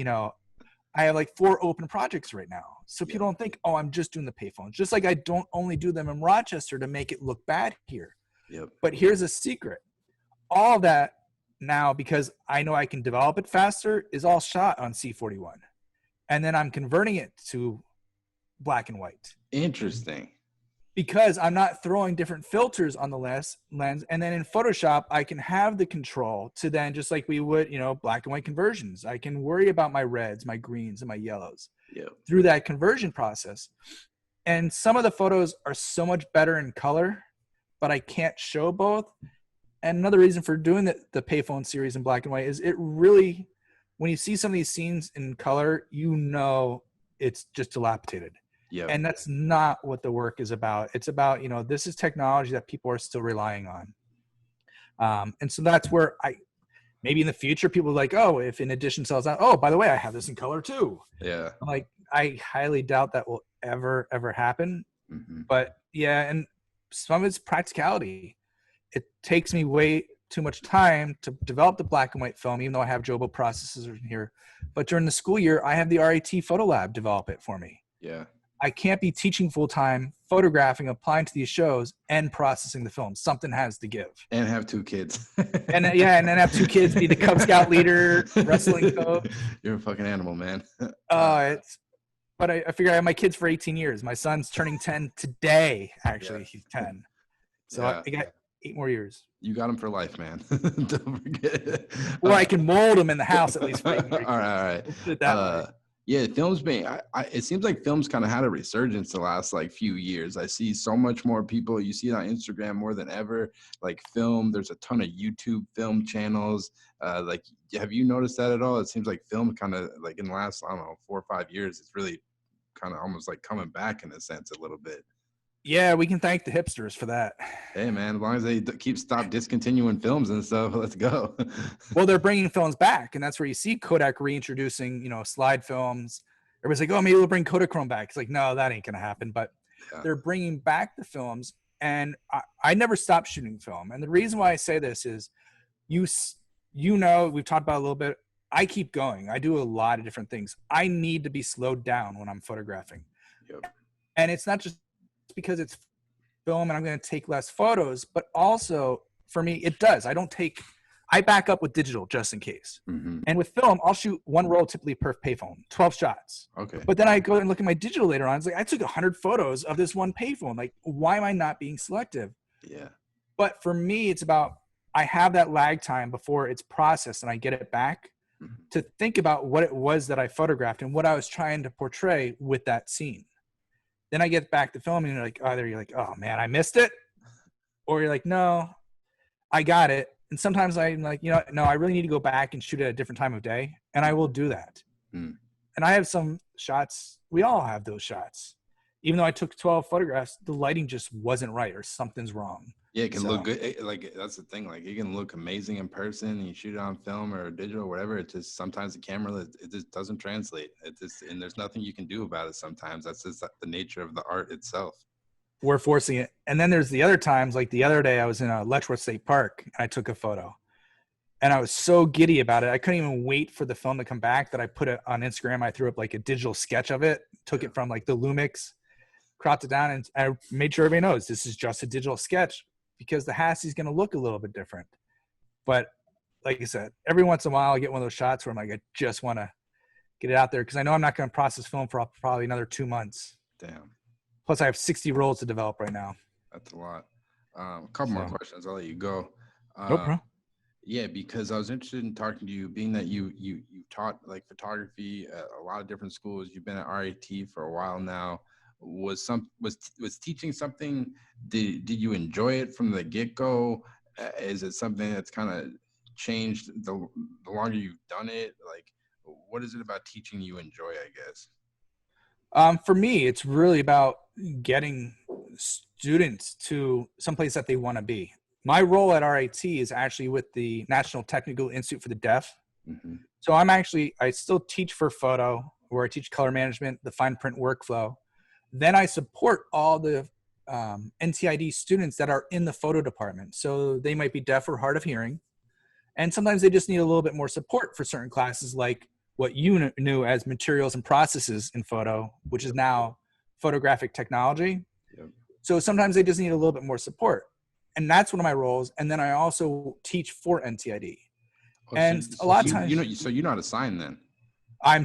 [SPEAKER 2] I have like 4 open projects right now. So people don't think, oh, I'm just doing the payphones. Just like I don't only do them in Rochester to make it look bad here.
[SPEAKER 3] Yep.
[SPEAKER 2] But here's a secret. All of that now, because I know I can develop it faster, is all shot on C41. And then I'm converting it to black and white.
[SPEAKER 3] Interesting.
[SPEAKER 2] Because I'm not throwing different filters on the lens. And then in Photoshop, I can have the control to then, just like we would, black and white conversions. I can worry about my reds, my greens, and my yellows through that conversion process. And some of the photos are so much better in color, but I can't show both. And another reason for doing the payphone series in black and white is it really, when you see some of these scenes in color, it's just dilapidated.
[SPEAKER 3] Yeah.
[SPEAKER 2] And that's not what the work is about. It's about, this is technology that people are still relying on. And so that's where maybe in the future, people are like, oh, if an edition sells out, oh, by the way, I have this in color too.
[SPEAKER 3] Yeah.
[SPEAKER 2] I'm like, I highly doubt that will ever happen.
[SPEAKER 3] Mm-hmm.
[SPEAKER 2] But yeah, and some of it's practicality. It takes me way too much time to develop the black and white film, even though I have Jobo processors in here. But during the school year, I have the RIT Photo Lab develop it for me.
[SPEAKER 3] Yeah.
[SPEAKER 2] I can't be teaching full time, photographing, applying to these shows, and processing the film. Something has to give.
[SPEAKER 3] And have 2 kids.
[SPEAKER 2] And then have 2 kids, be the Cub Scout leader, wrestling coach.
[SPEAKER 3] You're a fucking animal, man.
[SPEAKER 2] But I figure I have my kids for 18 years. My son's turning 10 today. Actually, he's 10. So I got 8 more years.
[SPEAKER 3] You got him for life, man. Don't forget.
[SPEAKER 2] Or I can mold him in the house at least for 8 years.
[SPEAKER 3] All right. Yeah, film's being. It seems like film's kind of had a resurgence the last few years. I see so much more people. You see it on Instagram more than ever. Like film, there's a ton of YouTube film channels. Have you noticed that at all? It seems like film kind of in the last 4 or 5 years, it's really kind of almost coming back in a sense a little bit.
[SPEAKER 2] Yeah, we can thank the hipsters for that.
[SPEAKER 3] Hey, man, as long as they stop discontinuing films and stuff, let's go.
[SPEAKER 2] Well, they're bringing films back, and that's where you see Kodak reintroducing, slide films. Everybody's like, oh, maybe we'll bring Kodachrome back. It's like, no, that ain't going to happen. But they're bringing back the films, and I never stopped shooting film. And the reason why I say this is, we've talked about it a little bit. I keep going. I do a lot of different things. I need to be slowed down when I'm photographing.
[SPEAKER 3] Yep.
[SPEAKER 2] And it's not just because it's film and I'm going to take less photos, but also for me, it does. I back up with digital just in case.
[SPEAKER 3] Mm-hmm.
[SPEAKER 2] And with film, I'll shoot 1 roll, typically per payphone, 12 shots.
[SPEAKER 3] Okay.
[SPEAKER 2] But then I go and look at my digital later on. It's like, I took 100 photos of this one payphone. Like, why am I not being selective?
[SPEAKER 3] Yeah.
[SPEAKER 2] But for me, it's about, I have that lag time before it's processed and I get it back to think about what it was that I photographed and what I was trying to portray with that scene. Then I get back to filming and you're like, either you're like, oh man, I missed it. Or you're like, no, I got it. And sometimes I'm like, no, I really need to go back and shoot at a different time of day. And I will do that.
[SPEAKER 3] Mm.
[SPEAKER 2] And I have some shots. We all have those shots. Even though I took 12 photographs, the lighting just wasn't right or something's wrong.
[SPEAKER 3] Yeah, it can look good. That's the thing. It can look amazing in person. And you shoot it on film or digital, or whatever. It just sometimes the camera, it just doesn't translate. And there's nothing you can do about it. Sometimes that's just the nature of the art itself.
[SPEAKER 2] We're forcing it. And then there's the other times, like the other day, I was in Letchworth State Park and I took a photo, and I was so giddy about it. I couldn't even wait for the film to come back that I put it on Instagram. I threw up a digital sketch of it, took it from the Lumix, cropped it down, and I made sure everybody knows this is just a digital sketch, because the Hassie is going to look a little bit different. But like I said, every once in a while I get one of those shots where I'm like, I just want to get it out there because I know I'm not going to process film for probably another 2 months.
[SPEAKER 3] Damn.
[SPEAKER 2] Plus I have 60 rolls to develop right now.
[SPEAKER 3] That's a lot. A couple more questions. I'll let you go.
[SPEAKER 2] No problem.
[SPEAKER 3] Yeah, because I was interested in talking to you, being that you taught photography at a lot of different schools. You've been at RIT for a while now. Was teaching something? Did you enjoy it from the get-go? Is it something that's kind of changed the longer you've done it? What is it about teaching you enjoy, I guess?
[SPEAKER 2] For me, it's really about getting students to someplace that they want to be. My role at RIT is actually with the National Technical Institute for the Deaf.
[SPEAKER 3] Mm-hmm.
[SPEAKER 2] So I still teach for photo, where I teach color management, the fine print workflow. Then I support all the NTID students that are in the photo department. So they might be deaf or hard of hearing. And sometimes they just need a little bit more support for certain classes, like what you knew as materials and processes in photo, which is now photographic technology.
[SPEAKER 3] Yep.
[SPEAKER 2] So sometimes they just need a little bit more support. And that's one of my roles. And then I also teach for NTID.
[SPEAKER 3] Oh,
[SPEAKER 2] and a lot of times,
[SPEAKER 3] so you're not assigned then.
[SPEAKER 2] I'm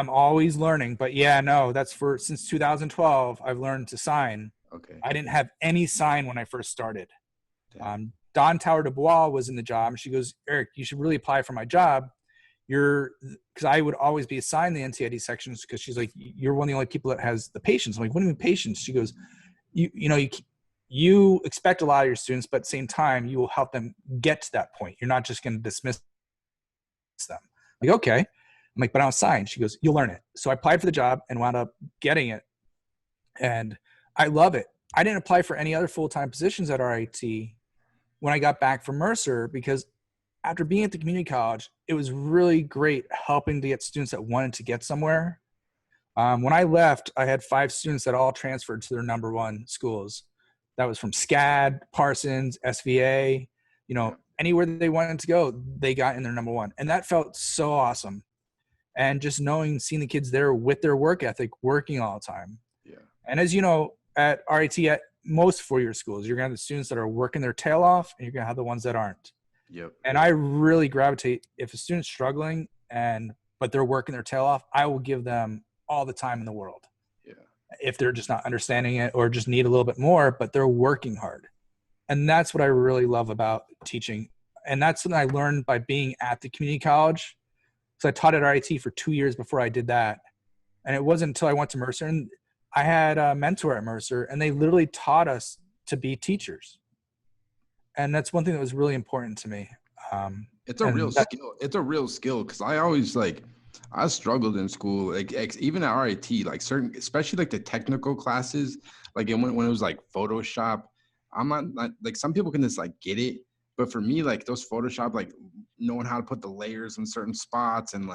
[SPEAKER 2] always learning, but yeah, no, since 2012, I've learned to sign.
[SPEAKER 3] Okay.
[SPEAKER 2] I didn't have any sign when I first started. Dawn Tower Dubois was in the job, and she goes, Eric, you should really apply for my job. Because I would always be assigned the NTID sections, because she's like, you're one of the only people that has the patience. I'm like, what do you mean patience? She goes, you expect a lot of your students, but at the same time, you will help them get to that point. You're not just going to dismiss them. I'm like, okay. I'm like, but I don't sign. She goes, you'll learn it. So I applied for the job and wound up getting it. And I love it. I didn't apply for any other full-time positions at RIT when I got back from Mercer, because after being at the community college, it was really great helping to get students that wanted to get somewhere. When I left, I had 5 students that all transferred to their number 1 schools. That was from SCAD, Parsons, SVA, anywhere they wanted to go, they got in their number 1. And that felt so awesome. And just seeing the kids there with their work ethic, working all the time.
[SPEAKER 3] Yeah.
[SPEAKER 2] And as you know, at RIT, at most 4-year schools, you're going to have the students that are working their tail off, and you're going to have the ones that aren't.
[SPEAKER 3] Yep.
[SPEAKER 2] And I really gravitate, if a student's struggling but they're working their tail off, I will give them all the time in the world.
[SPEAKER 3] Yeah.
[SPEAKER 2] If they're just not understanding it or just need a little bit more, but they're working hard. And that's what I really love about teaching. And that's something I learned by being at the community college. So I taught at RIT for 2 years before I did that. And it wasn't until I went to Mercer, and I had a mentor at Mercer, and they literally taught us to be teachers. And that's one thing that was really important to me.
[SPEAKER 3] It's a real skill. It's a real skill. Cause I always I struggled in school, even at RIT, certain, especially the technical classes, when it was Photoshop, I'm not some people can just get it. But for me, those Photoshop, knowing how to put the layers in certain spots, and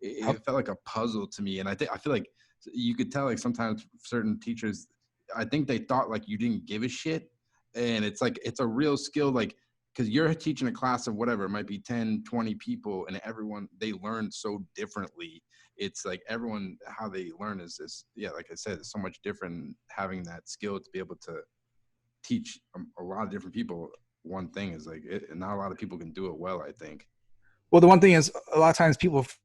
[SPEAKER 3] it felt like a puzzle to me. And I feel like you could tell sometimes certain teachers, I think they thought you didn't give a shit. And it's it's a real skill, because you're teaching a class of whatever, it might be 10, 20 people, and everyone, they learn so differently. It's everyone, how they learn is like I said, it's so much different. Having that skill to be able to teach a lot of different people one thing is not a lot of people can do it well, I think.
[SPEAKER 2] Well, the one thing is, a lot of times people have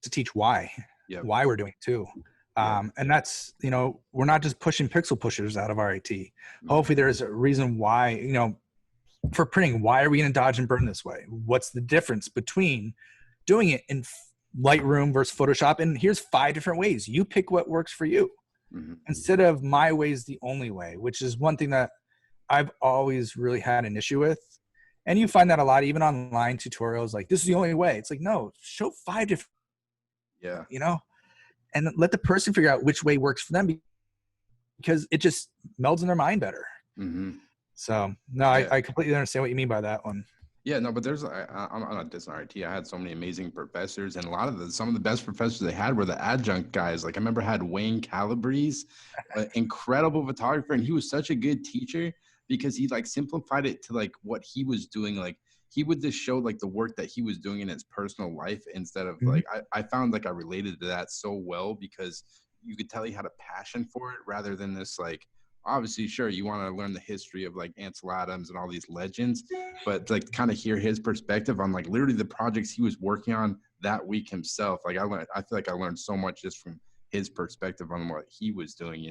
[SPEAKER 2] to teach why we're doing it too. And that's, we're not just pushing pixel pushers out of RIT. Hopefully there's a reason why, for printing, why are we going to dodge and burn this way? What's the difference between doing it in Lightroom versus Photoshop? And here's 5 different ways. You pick what works for you, instead of my way is the only way, which is one thing that I've always really had an issue with. And you find that a lot, even online tutorials, this is the only way. It's no, show 5 different, and let the person figure out which way works for them, because it just melds in their mind better. So no, I completely understand what you mean by that one.
[SPEAKER 3] Yeah, no, but there's, I'm not dissing RIT. I had so many amazing professors, and some of the best professors they had were the adjunct guys. I remember I had Wayne Calabrese, an incredible photographer, and he was such a good teacher because he simplified it to what he was doing. He would just show the work that he was doing in his personal life, instead of I found I related to that so well, because you could tell he had a passion for it, rather than this obviously, sure, you want to learn the history of Ansel Adams and all these legends, but kind of hear his perspective on literally the projects he was working on that week himself. I feel like I learned so much just from his perspective on what he was doing,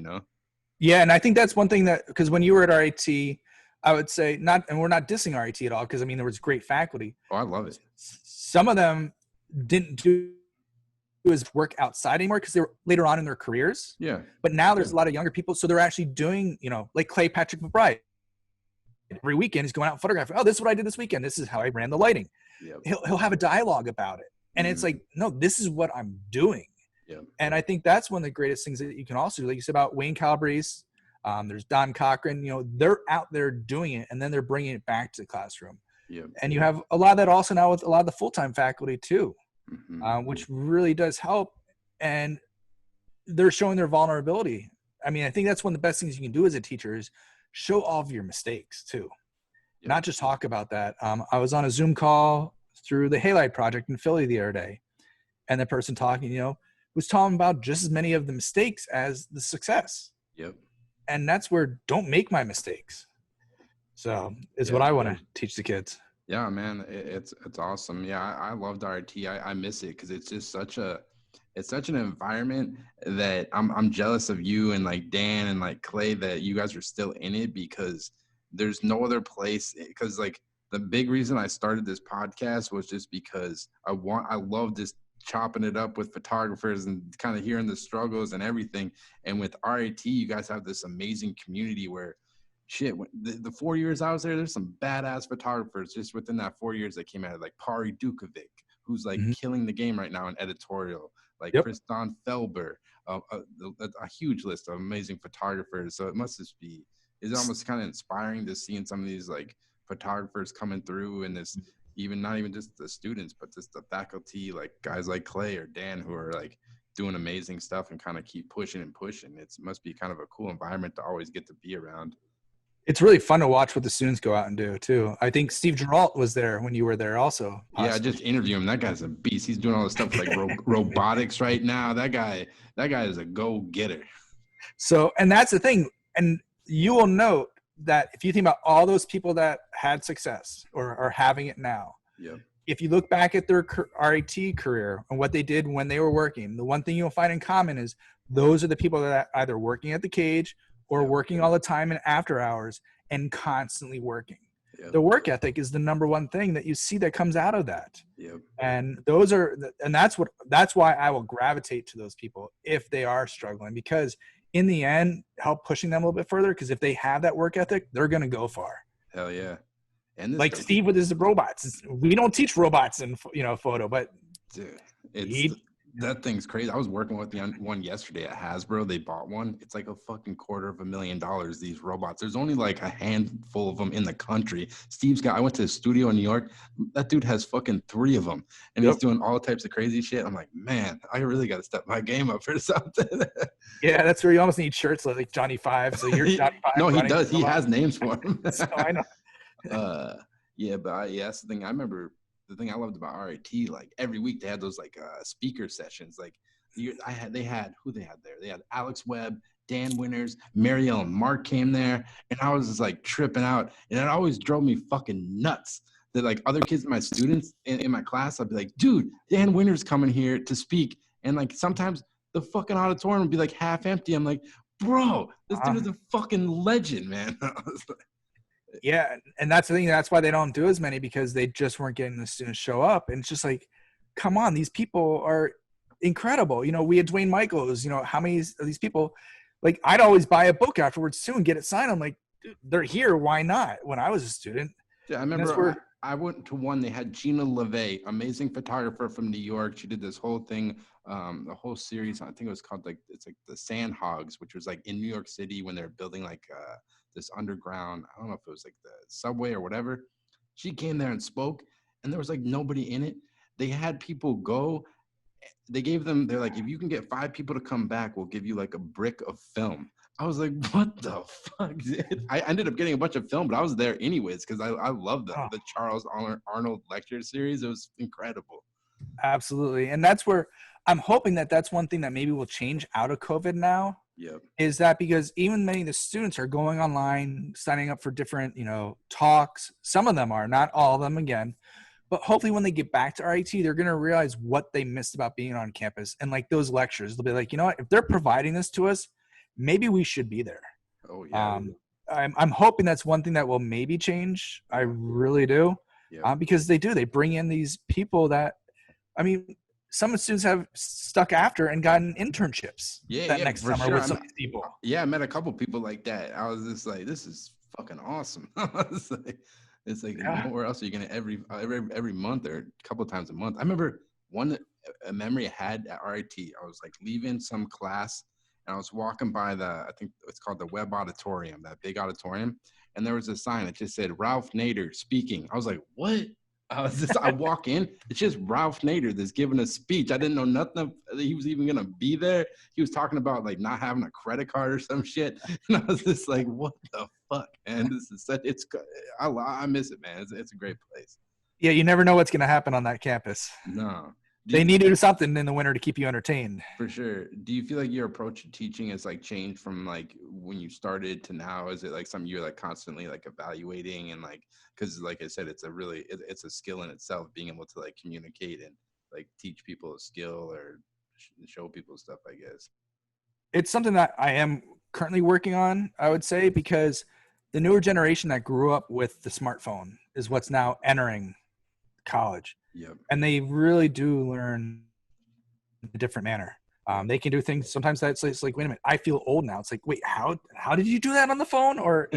[SPEAKER 2] Yeah, and I think that's one thing that, because when you were at RIT, I would say and we're not dissing RIT at all, because there was great faculty.
[SPEAKER 3] Oh, I love it.
[SPEAKER 2] Some of them didn't do his work outside anymore because they were later on in their careers.
[SPEAKER 3] Yeah.
[SPEAKER 2] But now there's a lot of younger people, so they're actually doing, like Clay Patrick McBride. Every weekend he's going out and photographing. Oh, this is what I did this weekend. This is how I ran the lighting. Yep. He'll have a dialogue about it, and it's no, this is what I'm doing.
[SPEAKER 3] Yep.
[SPEAKER 2] And I think that's one of the greatest things that you can also do. Like you said about Wayne Calabrese, there's Don Cochran. They're out there doing it, and then they're bringing it back to the classroom.
[SPEAKER 3] Yep.
[SPEAKER 2] And you have a lot of that also now with a lot of the full-time faculty too. Which really does help, and they're showing their vulnerability. I think that's one of the best things you can do as a teacher is show all of your mistakes too, not just talk about that. I was on a Zoom call through the Halide Project in Philly the other day, and the person talking, was talking about just as many of the mistakes as the success.
[SPEAKER 3] Yep.
[SPEAKER 2] And that's where don't make my mistakes. So it's what I want to teach the kids.
[SPEAKER 3] Yeah, man, it's awesome. Yeah, I loved RIT. I miss it because it's just such an environment that I'm jealous of you and Dan and Clay that you guys are still in it, because there's no other place. Because the big reason I started this podcast was just because I love just chopping it up with photographers and kind of hearing the struggles and everything. And with RIT, you guys have this amazing community where, shit, the 4 years I was there's some badass photographers just within that 4 years that came out of Pari Dukovic, who's killing the game right now in editorial. like
[SPEAKER 2] Yep.
[SPEAKER 3] Tristan Felber, a huge list of amazing photographers. So it must just be, it's almost kind of inspiring to seeing some of these like photographers coming through, and this, even not even just the students, but just the faculty, like guys like Clay or Dan, who are like doing amazing stuff and kind of keep pushing and pushing. It must be kind of a cool environment to always get to be around.
[SPEAKER 2] It's really fun to watch what the students go out and do too. I think Steve Geralt was there when you were there also. Possibly.
[SPEAKER 3] Yeah, I just interviewed him. That guy's a beast. He's doing all this stuff like robotics right now. That guy is a go-getter.
[SPEAKER 2] So, and that's the thing. And you will note that if you think about all those people that had success or are having it now,
[SPEAKER 3] yep.
[SPEAKER 2] If you look back at their RIT career and what they did when they were working, the one thing you'll find in common is those are the people that are either working at the cage or working all the time and after hours and constantly working. Yep. The work ethic is the number one thing that you see that comes out of that.
[SPEAKER 3] Yep.
[SPEAKER 2] And that's why I will gravitate to those people if they are struggling, because in the end, help pushing them a little bit further. Because if they have that work ethic, they're going to go far.
[SPEAKER 3] Hell yeah. And
[SPEAKER 2] like Steve with his robots. We don't teach robots in photo, but
[SPEAKER 3] dude, that thing's crazy. I was working with one yesterday at Hasbro. They bought one. It's like a fucking $250,000. These robots. There's only like a handful of them in the country. I went to his studio in New York. That dude has fucking 3 of them, and he's doing all types of crazy shit. I'm like, man, I really got to step my game up or something.
[SPEAKER 2] Yeah, that's where you almost need shirts like Johnny Five. So you're Johnny Five.
[SPEAKER 3] No, he does. He has names for them.
[SPEAKER 2] So I know.
[SPEAKER 3] That's the thing. I remember the thing I loved about RIT, like every week they had those like speaker sessions. Like they had there? They had Alex Webb, Dan Winters, Marielle and Mark came there, and I was just like tripping out. And it always drove me fucking nuts that like other kids, my students in my class, I'd be like, dude, Dan Winters coming here to speak. And like sometimes the fucking auditorium would be like half empty. I'm like, bro, this dude is a fucking legend, man.
[SPEAKER 2] Yeah, and that's the thing. That's why they don't do as many, because they just weren't getting the students show up. And it's just like, come on, these people are incredible. We had Dwayne Michaels. How many of these people? Like, I'd always buy a book afterwards too and get it signed. I'm like, dude, they're here. Why not? When I was a student.
[SPEAKER 3] Yeah, I remember I went to one. They had Gina LeVay, amazing photographer from New York. She did this whole thing, the whole series. I think it was called it's like the Sand Hogs, which was like in New York City when they're building like this underground, I don't know if it was like the subway or whatever. She came there and spoke, and there was like nobody in it. They had people go. They're like, if you can get 5 people to come back, we'll give you like a brick of film. I was like, what the fuck? I ended up getting a bunch of film, but I was there anyways because I love the Charles Arnold lecture series. It was incredible.
[SPEAKER 2] Absolutely. And that's where I'm hoping that's one thing that maybe will change out of COVID now.
[SPEAKER 3] Yep.
[SPEAKER 2] Is that because even many of the students are going online, signing up for different, talks. Some of them are, not all of them again. But hopefully when they get back to RIT, they're going to realize what they missed about being on campus. And like those lectures, they'll be like, you know what, if they're providing this to us, maybe we should be there.
[SPEAKER 3] Oh, yeah.
[SPEAKER 2] I'm hoping that's one thing that will maybe change. I really do. Yeah. Because they bring in these people that, some students have stuck after and gotten internships next summer with some of these people.
[SPEAKER 3] Yeah, I met a couple people like that. I was just like, this is fucking awesome. It's like where else are you gonna every month or a couple of times a month? I remember a memory I had at RIT. I was like leaving some class and I was walking by I think it's called the Webb Auditorium, that big auditorium, and there was a sign that just said Ralph Nader speaking. I was like, what? I walk in, it's just Ralph Nader that's giving a speech. I didn't know nothing that he was even gonna be there. He was talking about like not having a credit card or some shit, and I was just like, "What the fuck?" And this is I miss it, man. It's a great place.
[SPEAKER 2] Yeah, you never know what's gonna happen on that campus.
[SPEAKER 3] No,
[SPEAKER 2] they need to do something in the winter to keep you entertained.
[SPEAKER 3] For sure. Do you feel like your approach to teaching has like changed from like when you started to now? Is it like something you're like constantly like evaluating and like, because like I said, it's a skill in itself, being able to like communicate and like teach people a skill or show people stuff, I guess.
[SPEAKER 2] It's something that I am currently working on, I would say, because the newer generation that grew up with the smartphone is what's now entering college.
[SPEAKER 3] Yep.
[SPEAKER 2] And they really do learn in a different manner. They can do things sometimes that's like, wait a minute, I feel old now. It's like, wait, how did you do that on the phone? Or,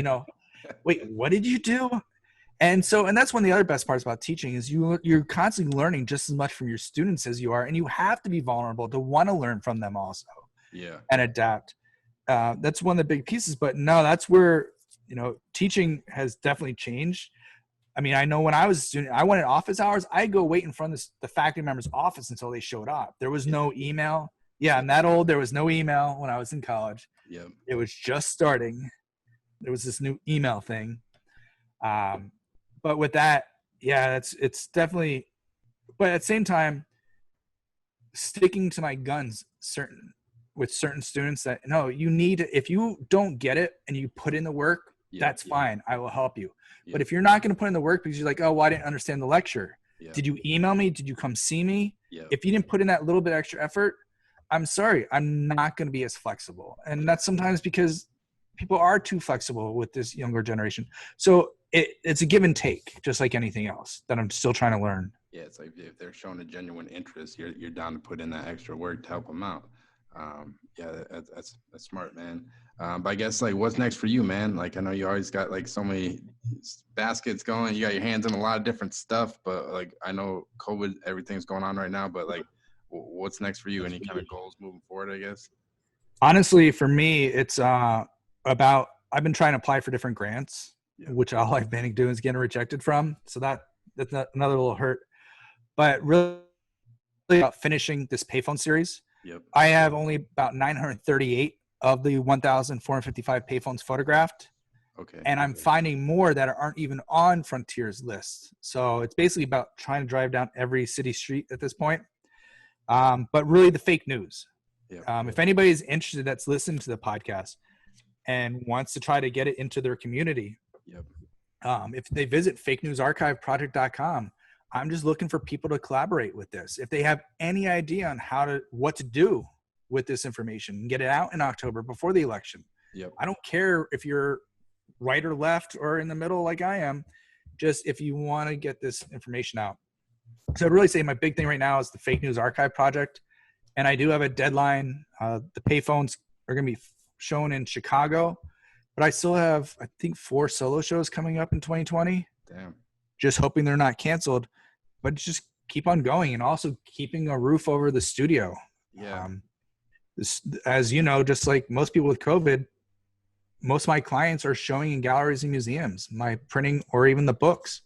[SPEAKER 2] wait, what did you do? And that's one of the other best parts about teaching is you're constantly learning just as much from your students as you are, and you have to be vulnerable to want to learn from them also.
[SPEAKER 3] Yeah.
[SPEAKER 2] And adapt. That's one of the big pieces, but no, that's where, teaching has definitely changed. I mean, I know when I was a student, I wanted office hours. I'd go wait in front of the faculty member's office until they showed up. There was no email. Yeah, I'm that old. There was no email when I was in college.
[SPEAKER 3] Yep.
[SPEAKER 2] It was just starting. There was this new email thing. But with that, yeah, it's definitely, but at the same time, sticking to my guns with certain students that, no, you need to, if you don't get it and you put in the work, that's fine. I will help you. But if you're not going to put in the work because you're like, oh, well, I didn't understand the lecture. Did you email me? Did you come see me? If you didn't put in that little bit extra effort, I'm sorry, I'm not going to be as flexible. And that's sometimes because people are too flexible with this younger generation. So it's a give and take, just like anything else that I'm still trying to learn.
[SPEAKER 3] Yeah, it's like if they're showing a genuine interest, you're down to put in that extra work to help them out. That's smart, man. But I guess like what's next for you, man? Like I know you always got like so many baskets going. You got your hands in a lot of different stuff, but like I know COVID, everything's going on right now. But like, what's next for you? Any kind of goals moving forward? I guess.
[SPEAKER 2] Honestly, for me, it's about I've been trying to apply for different grants, which all I've been doing is getting rejected from. So that's another little hurt. But really about finishing this payphone series. I have only about 938 of the 1,455 payphones photographed.
[SPEAKER 3] Okay.
[SPEAKER 2] And I'm finding more that aren't even on Frontier's list. So it's basically about trying to drive down every city street at this point. But really the fake news. If anybody's interested that's listening to the podcast and wants to try to get it into their community, if they visit fakenewsarchiveproject.com, I'm just looking for people to collaborate with this. If they have any idea on what to do with this information, get it out in October before the election. I don't care if you're right or left or in the middle like I am, just if you want to get this information out. So I'd really say my big thing right now is the Fake News Archive Project. And I do have a deadline. The payphones are going to be shown in Chicago, but I still have, I think, 4 solo shows coming up in 2020.
[SPEAKER 3] Damn.
[SPEAKER 2] Just hoping they're not canceled, but just keep on going and also keeping a roof over the studio. As you know, just like most people with COVID, most of my clients are showing in galleries and museums, my printing or even the books.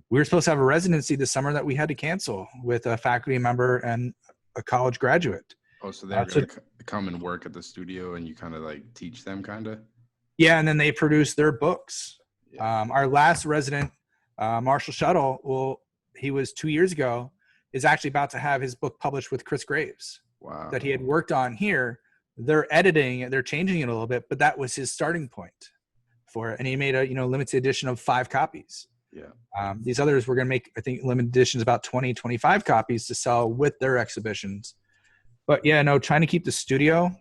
[SPEAKER 2] We were supposed to have a residency this summer that we had to cancel with a faculty member and a college graduate.
[SPEAKER 3] Oh, so they're going to come and work at the studio and you kind of like teach them kind of?
[SPEAKER 2] Yeah, and then they produce their books. Our last resident, Marshall Shuttle, he was 2 years ago, is actually about to have his book published with Chris Graves.
[SPEAKER 3] Wow.
[SPEAKER 2] That he had worked on here. They're editing it, they're changing it a little bit, but that was his starting point for it. And he made a limited edition of 5 copies. These others were going to make, I think, limited editions about 20, 25 copies to sell with their exhibitions. But trying to keep the studio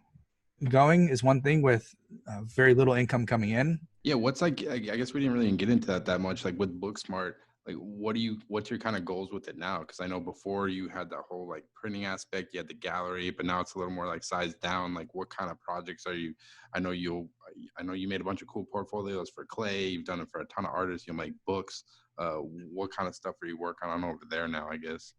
[SPEAKER 2] going is one thing with very little income coming in.
[SPEAKER 3] Yeah, what's like, I guess we didn't really get into that much, like with Booksmart. Like, what's your kind of goals with it now? Because I know before you had that whole like printing aspect, you had the gallery, but now it's a little more like sized down. Like, what kind of projects are you? I know you made a bunch of cool portfolios for clay. You've done it for a ton of artists. You make books. What kind of stuff are you working on over there now? I guess.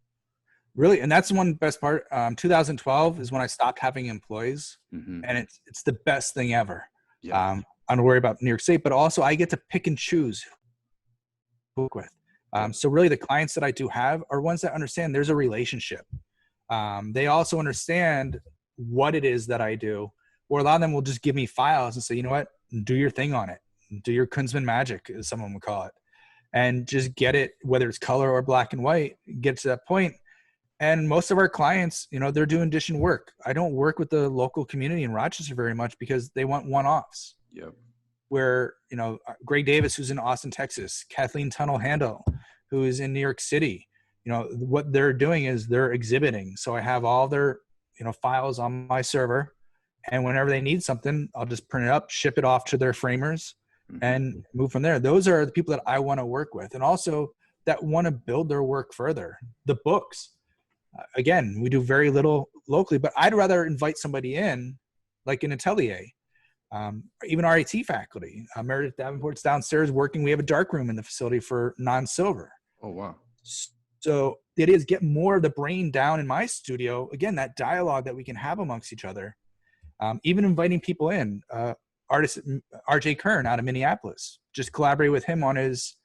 [SPEAKER 2] Really, and that's one best part. 2012 is when I stopped having employees, and it's the best thing ever. I don't worry about New York State, but also I get to pick and choose who I book with. So really the clients that I do have are ones that understand there's a relationship. They also understand what it is that I do, or a lot of them will just give me files and say, you know what, do your thing on it. Do your Kunsman magic, as someone would call it, and just get it, whether it's color or black and white, get to that point. And most of our clients, they're doing edition work. I don't work with the local community in Rochester very much because they want one-offs. Where, Greg Davis, who's in Austin, Texas, Kathleen Tunnell-Handel, who is in New York City, what they're doing is they're exhibiting. So I have all their, files on my server, and whenever they need something, I'll just print it up, ship it off to their framers and move from there. Those are the people that I want to work with. And also that want to build their work further. The books, again, we do very little locally, but I'd rather invite somebody in like an atelier. even RIT faculty. Meredith Davenport's downstairs working. We have a dark room in the facility for non-silver.
[SPEAKER 3] Oh, wow.
[SPEAKER 2] So it is get more of the brain down in my studio. Again, that dialogue that we can have amongst each other. Even inviting people in. Artist RJ Kern out of Minneapolis. Just collaborate with him on his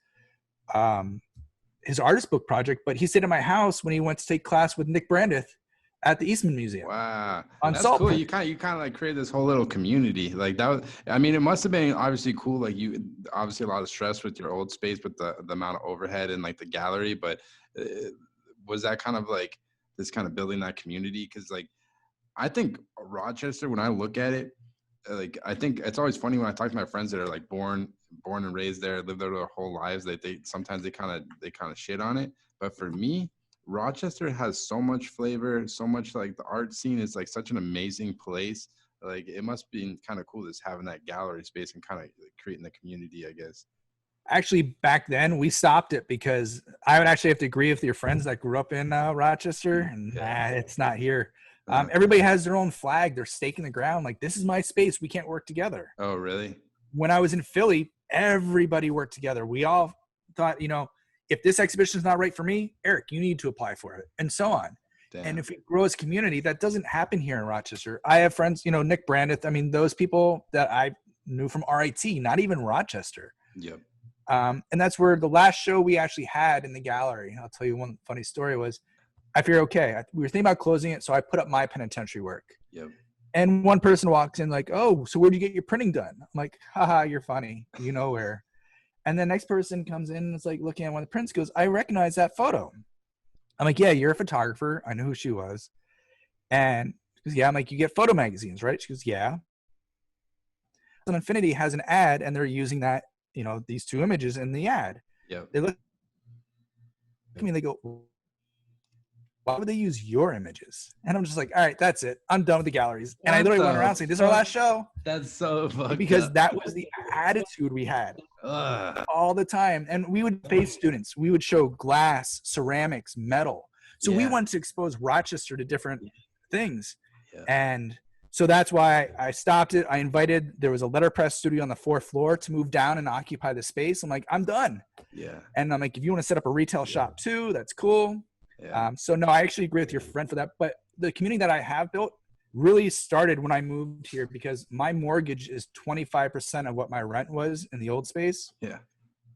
[SPEAKER 2] artist book project. But he stayed at my house when he went to take class with Nick Brandith at the Eastman Museum.
[SPEAKER 3] Wow, that's cool. You kind of like create this whole little community like that. I mean, it must have been obviously cool. Like you, obviously a lot of stress with your old space, with the amount of overhead and like the gallery. But was that kind of like this kind of building that community? Because like I think Rochester, when I look at it, like I think it's always funny when I talk to my friends that are like born and raised there, lived there their whole lives. That they sometimes they kind of shit on it. But for me, Rochester has so much flavor, so much like the art scene is like such an amazing place. Like it must be kind of cool just having that gallery space and kind of creating the community, I guess.
[SPEAKER 2] Actually, back then we stopped it because I would actually have to agree with your friends that grew up in Rochester, and it's not here. Everybody has their own flag, their stake in the ground. Like, this is my space. We can't work together.
[SPEAKER 3] Oh, really?
[SPEAKER 2] When I was in Philly, everybody worked together. We all thought, if this exhibition is not right for me, Eric, you need to apply for it, and so on. Damn. And if we grow as a community, that doesn't happen here in Rochester. I have friends, Nick Brandith. I mean, those people that I knew from RIT, not even Rochester.
[SPEAKER 3] Yep.
[SPEAKER 2] And that's where the last show we actually had in the gallery, I'll tell you one funny story, was I figured, okay, we were thinking about closing it, so I put up my penitentiary work.
[SPEAKER 3] Yep.
[SPEAKER 2] And one person walks in like, oh, so where'd you get your printing done? I'm like, haha, you're funny. You know where. And the next person comes in and is like looking at one of the prints, goes, I recognize that photo. I'm like, yeah, you're a photographer. I knew who she was. And she goes, yeah. I'm like, you get photo magazines, right? She goes, yeah. And Infinity has an ad, and they're using that, these two images in the ad.
[SPEAKER 3] Yeah.
[SPEAKER 2] They look at me and they go, why would they use your images? And I'm just like, all right, that's it. I'm done with the galleries. And I literally went around saying, this is our last show.
[SPEAKER 3] That's so fucked
[SPEAKER 2] because
[SPEAKER 3] up.
[SPEAKER 2] That was the attitude we had all the time. And we would face students. We would show glass, ceramics, metal. So we wanted to expose Rochester to different things. Yeah. And so that's why I stopped it. There was a letterpress studio on the 4th floor to move down and occupy the space. I'm like, I'm done.
[SPEAKER 3] Yeah.
[SPEAKER 2] And I'm like, if you want to set up a retail shop too, that's cool. Yeah. So no, I actually agree with your friend for that. But the community that I have built really started when I moved here, because my mortgage is 25% of what my rent was in the old space.
[SPEAKER 3] Yeah.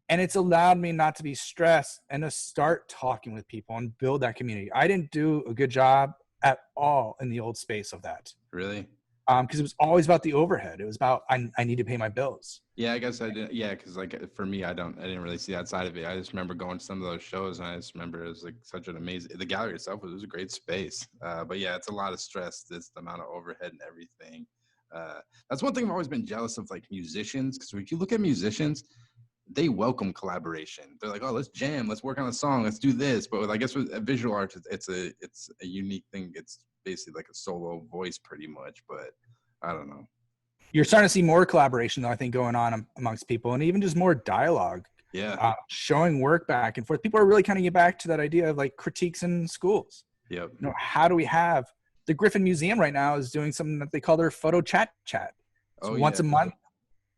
[SPEAKER 2] And it's allowed me not to be stressed and to start talking with people and build that community. I didn't do a good job at all in the old space of that.
[SPEAKER 3] Really?
[SPEAKER 2] Because it was always about the overhead. It was about I need to pay my bills.
[SPEAKER 3] Yeah, I guess I did. Yeah, because like for me, I didn't really see that side of it. I just remember going to some of those shows, and I just remember it was like such an amazing. The gallery itself was a great space, but yeah, it's a lot of stress. This the amount of overhead and everything. That's one thing I've always been jealous of, like musicians, because if you look at musicians, they welcome collaboration. They're like, oh, let's jam, let's work on a song, let's do this. But I guess with visual art, it's a unique thing. It's basically like a solo voice pretty much, but I don't know.
[SPEAKER 2] You're starting to see more collaboration though, I think, going on amongst people, and even just more dialogue.
[SPEAKER 3] Yeah.
[SPEAKER 2] Showing work back and forth. People are really kind of getting back to that idea of like critiques in schools.
[SPEAKER 3] Yep.
[SPEAKER 2] How do we have the Griffin Museum right now is doing something that they call their photo chat. So once a month,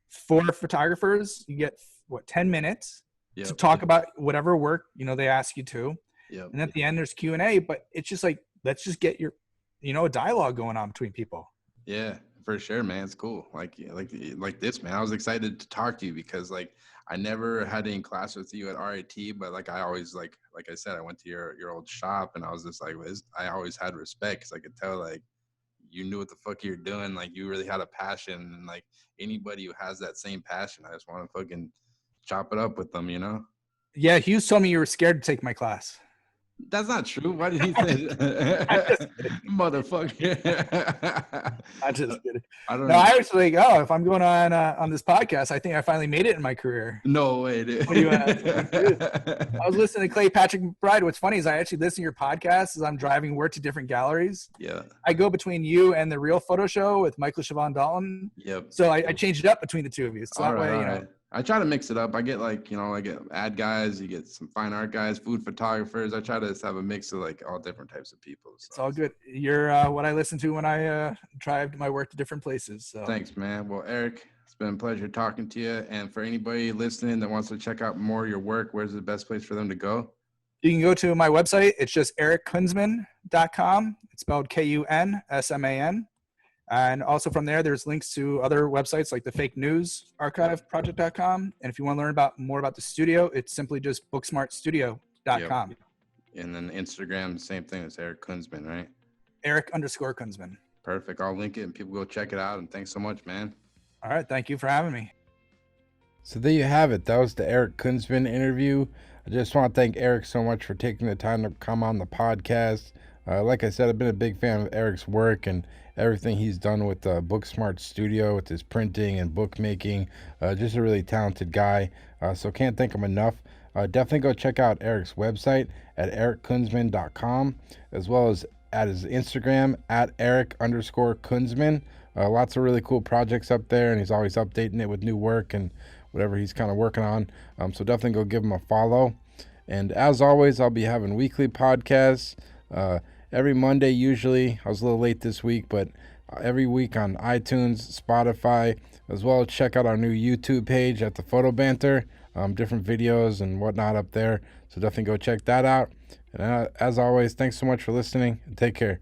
[SPEAKER 2] 4 photographers, you get 10 minutes to talk about whatever work, they ask you to.
[SPEAKER 3] Yep.
[SPEAKER 2] And at the end there's Q&A, but it's just like, let's just get your, a dialogue going on between people.
[SPEAKER 3] Yeah, for sure, man. It's cool. Like this, man. I was excited to talk to you because like I never had any class with you at RIT, but like I always like I said, I went to your old shop and I was just like, I always had respect because I could tell like you knew what the fuck you're doing. Like you really had a passion, and like anybody who has that same passion, I just want to fucking chop it up with them,
[SPEAKER 2] Yeah, Hughes told me you were scared to take my class.
[SPEAKER 3] That's not true. Why did he say that? Motherfucker.
[SPEAKER 2] I just kidding.
[SPEAKER 3] I don't
[SPEAKER 2] know.
[SPEAKER 3] know.
[SPEAKER 2] I was like, if I'm going on this podcast, I think I finally made it in my career.
[SPEAKER 3] No way, dude.
[SPEAKER 2] What do you I was listening to Clay Patrick McBride. What's funny is I actually listen to your podcast as I'm driving work to different galleries.
[SPEAKER 3] Yeah.
[SPEAKER 2] I go between you and the Real Photo Show with Michael Siobhan Dalton.
[SPEAKER 3] Yep.
[SPEAKER 2] So I changed it up between the two of you. So that way,
[SPEAKER 3] I try to mix it up. I get like, I get ad guys, you get some fine art guys, food photographers. I try to just have a mix of like all different types of people. So.
[SPEAKER 2] It's all good. You're what I listen to when I drive my work to different places. So.
[SPEAKER 3] Thanks, man. Well, Eric, it's been a pleasure talking to you. And for anybody listening that wants to check out more of your work, where's the best place for them to go?
[SPEAKER 2] You can go to my website. It's just erickunsman.com. It's spelled Kunsman. And also from there, there's links to other websites like the Fake News Archive Project.com. And if you want to learn more about the studio, it's simply just booksmartstudio.com.
[SPEAKER 3] Yep. And then Instagram, same thing as Eric Kunsman, right?
[SPEAKER 2] Eric_Kunsman.
[SPEAKER 3] Perfect. I'll link it and people go check it out. And thanks so much, man.
[SPEAKER 2] All right. Thank you for having me.
[SPEAKER 1] So there you have it. That was the Eric Kunsman interview. I just want to thank Eric so much for taking the time to come on the podcast. Like I said, I've been a big fan of Eric's work and everything he's done with Booksmart Studio, with his printing and bookmaking. Just a really talented guy. So can't thank him enough. Definitely go check out Eric's website at erickunsman.com, as well as at his Instagram at Eric_Kunsman. Lots of really cool projects up there, and he's always updating it with new work and whatever he's kind of working on. So definitely go give him a follow. And as always, I'll be having weekly podcasts every Monday usually. I was a little late this week, but every week on iTunes, Spotify, as well as check out our new YouTube page at the Photo Banter. Different videos and whatnot up there. So definitely go check that out. And as always, thanks so much for listening and take care.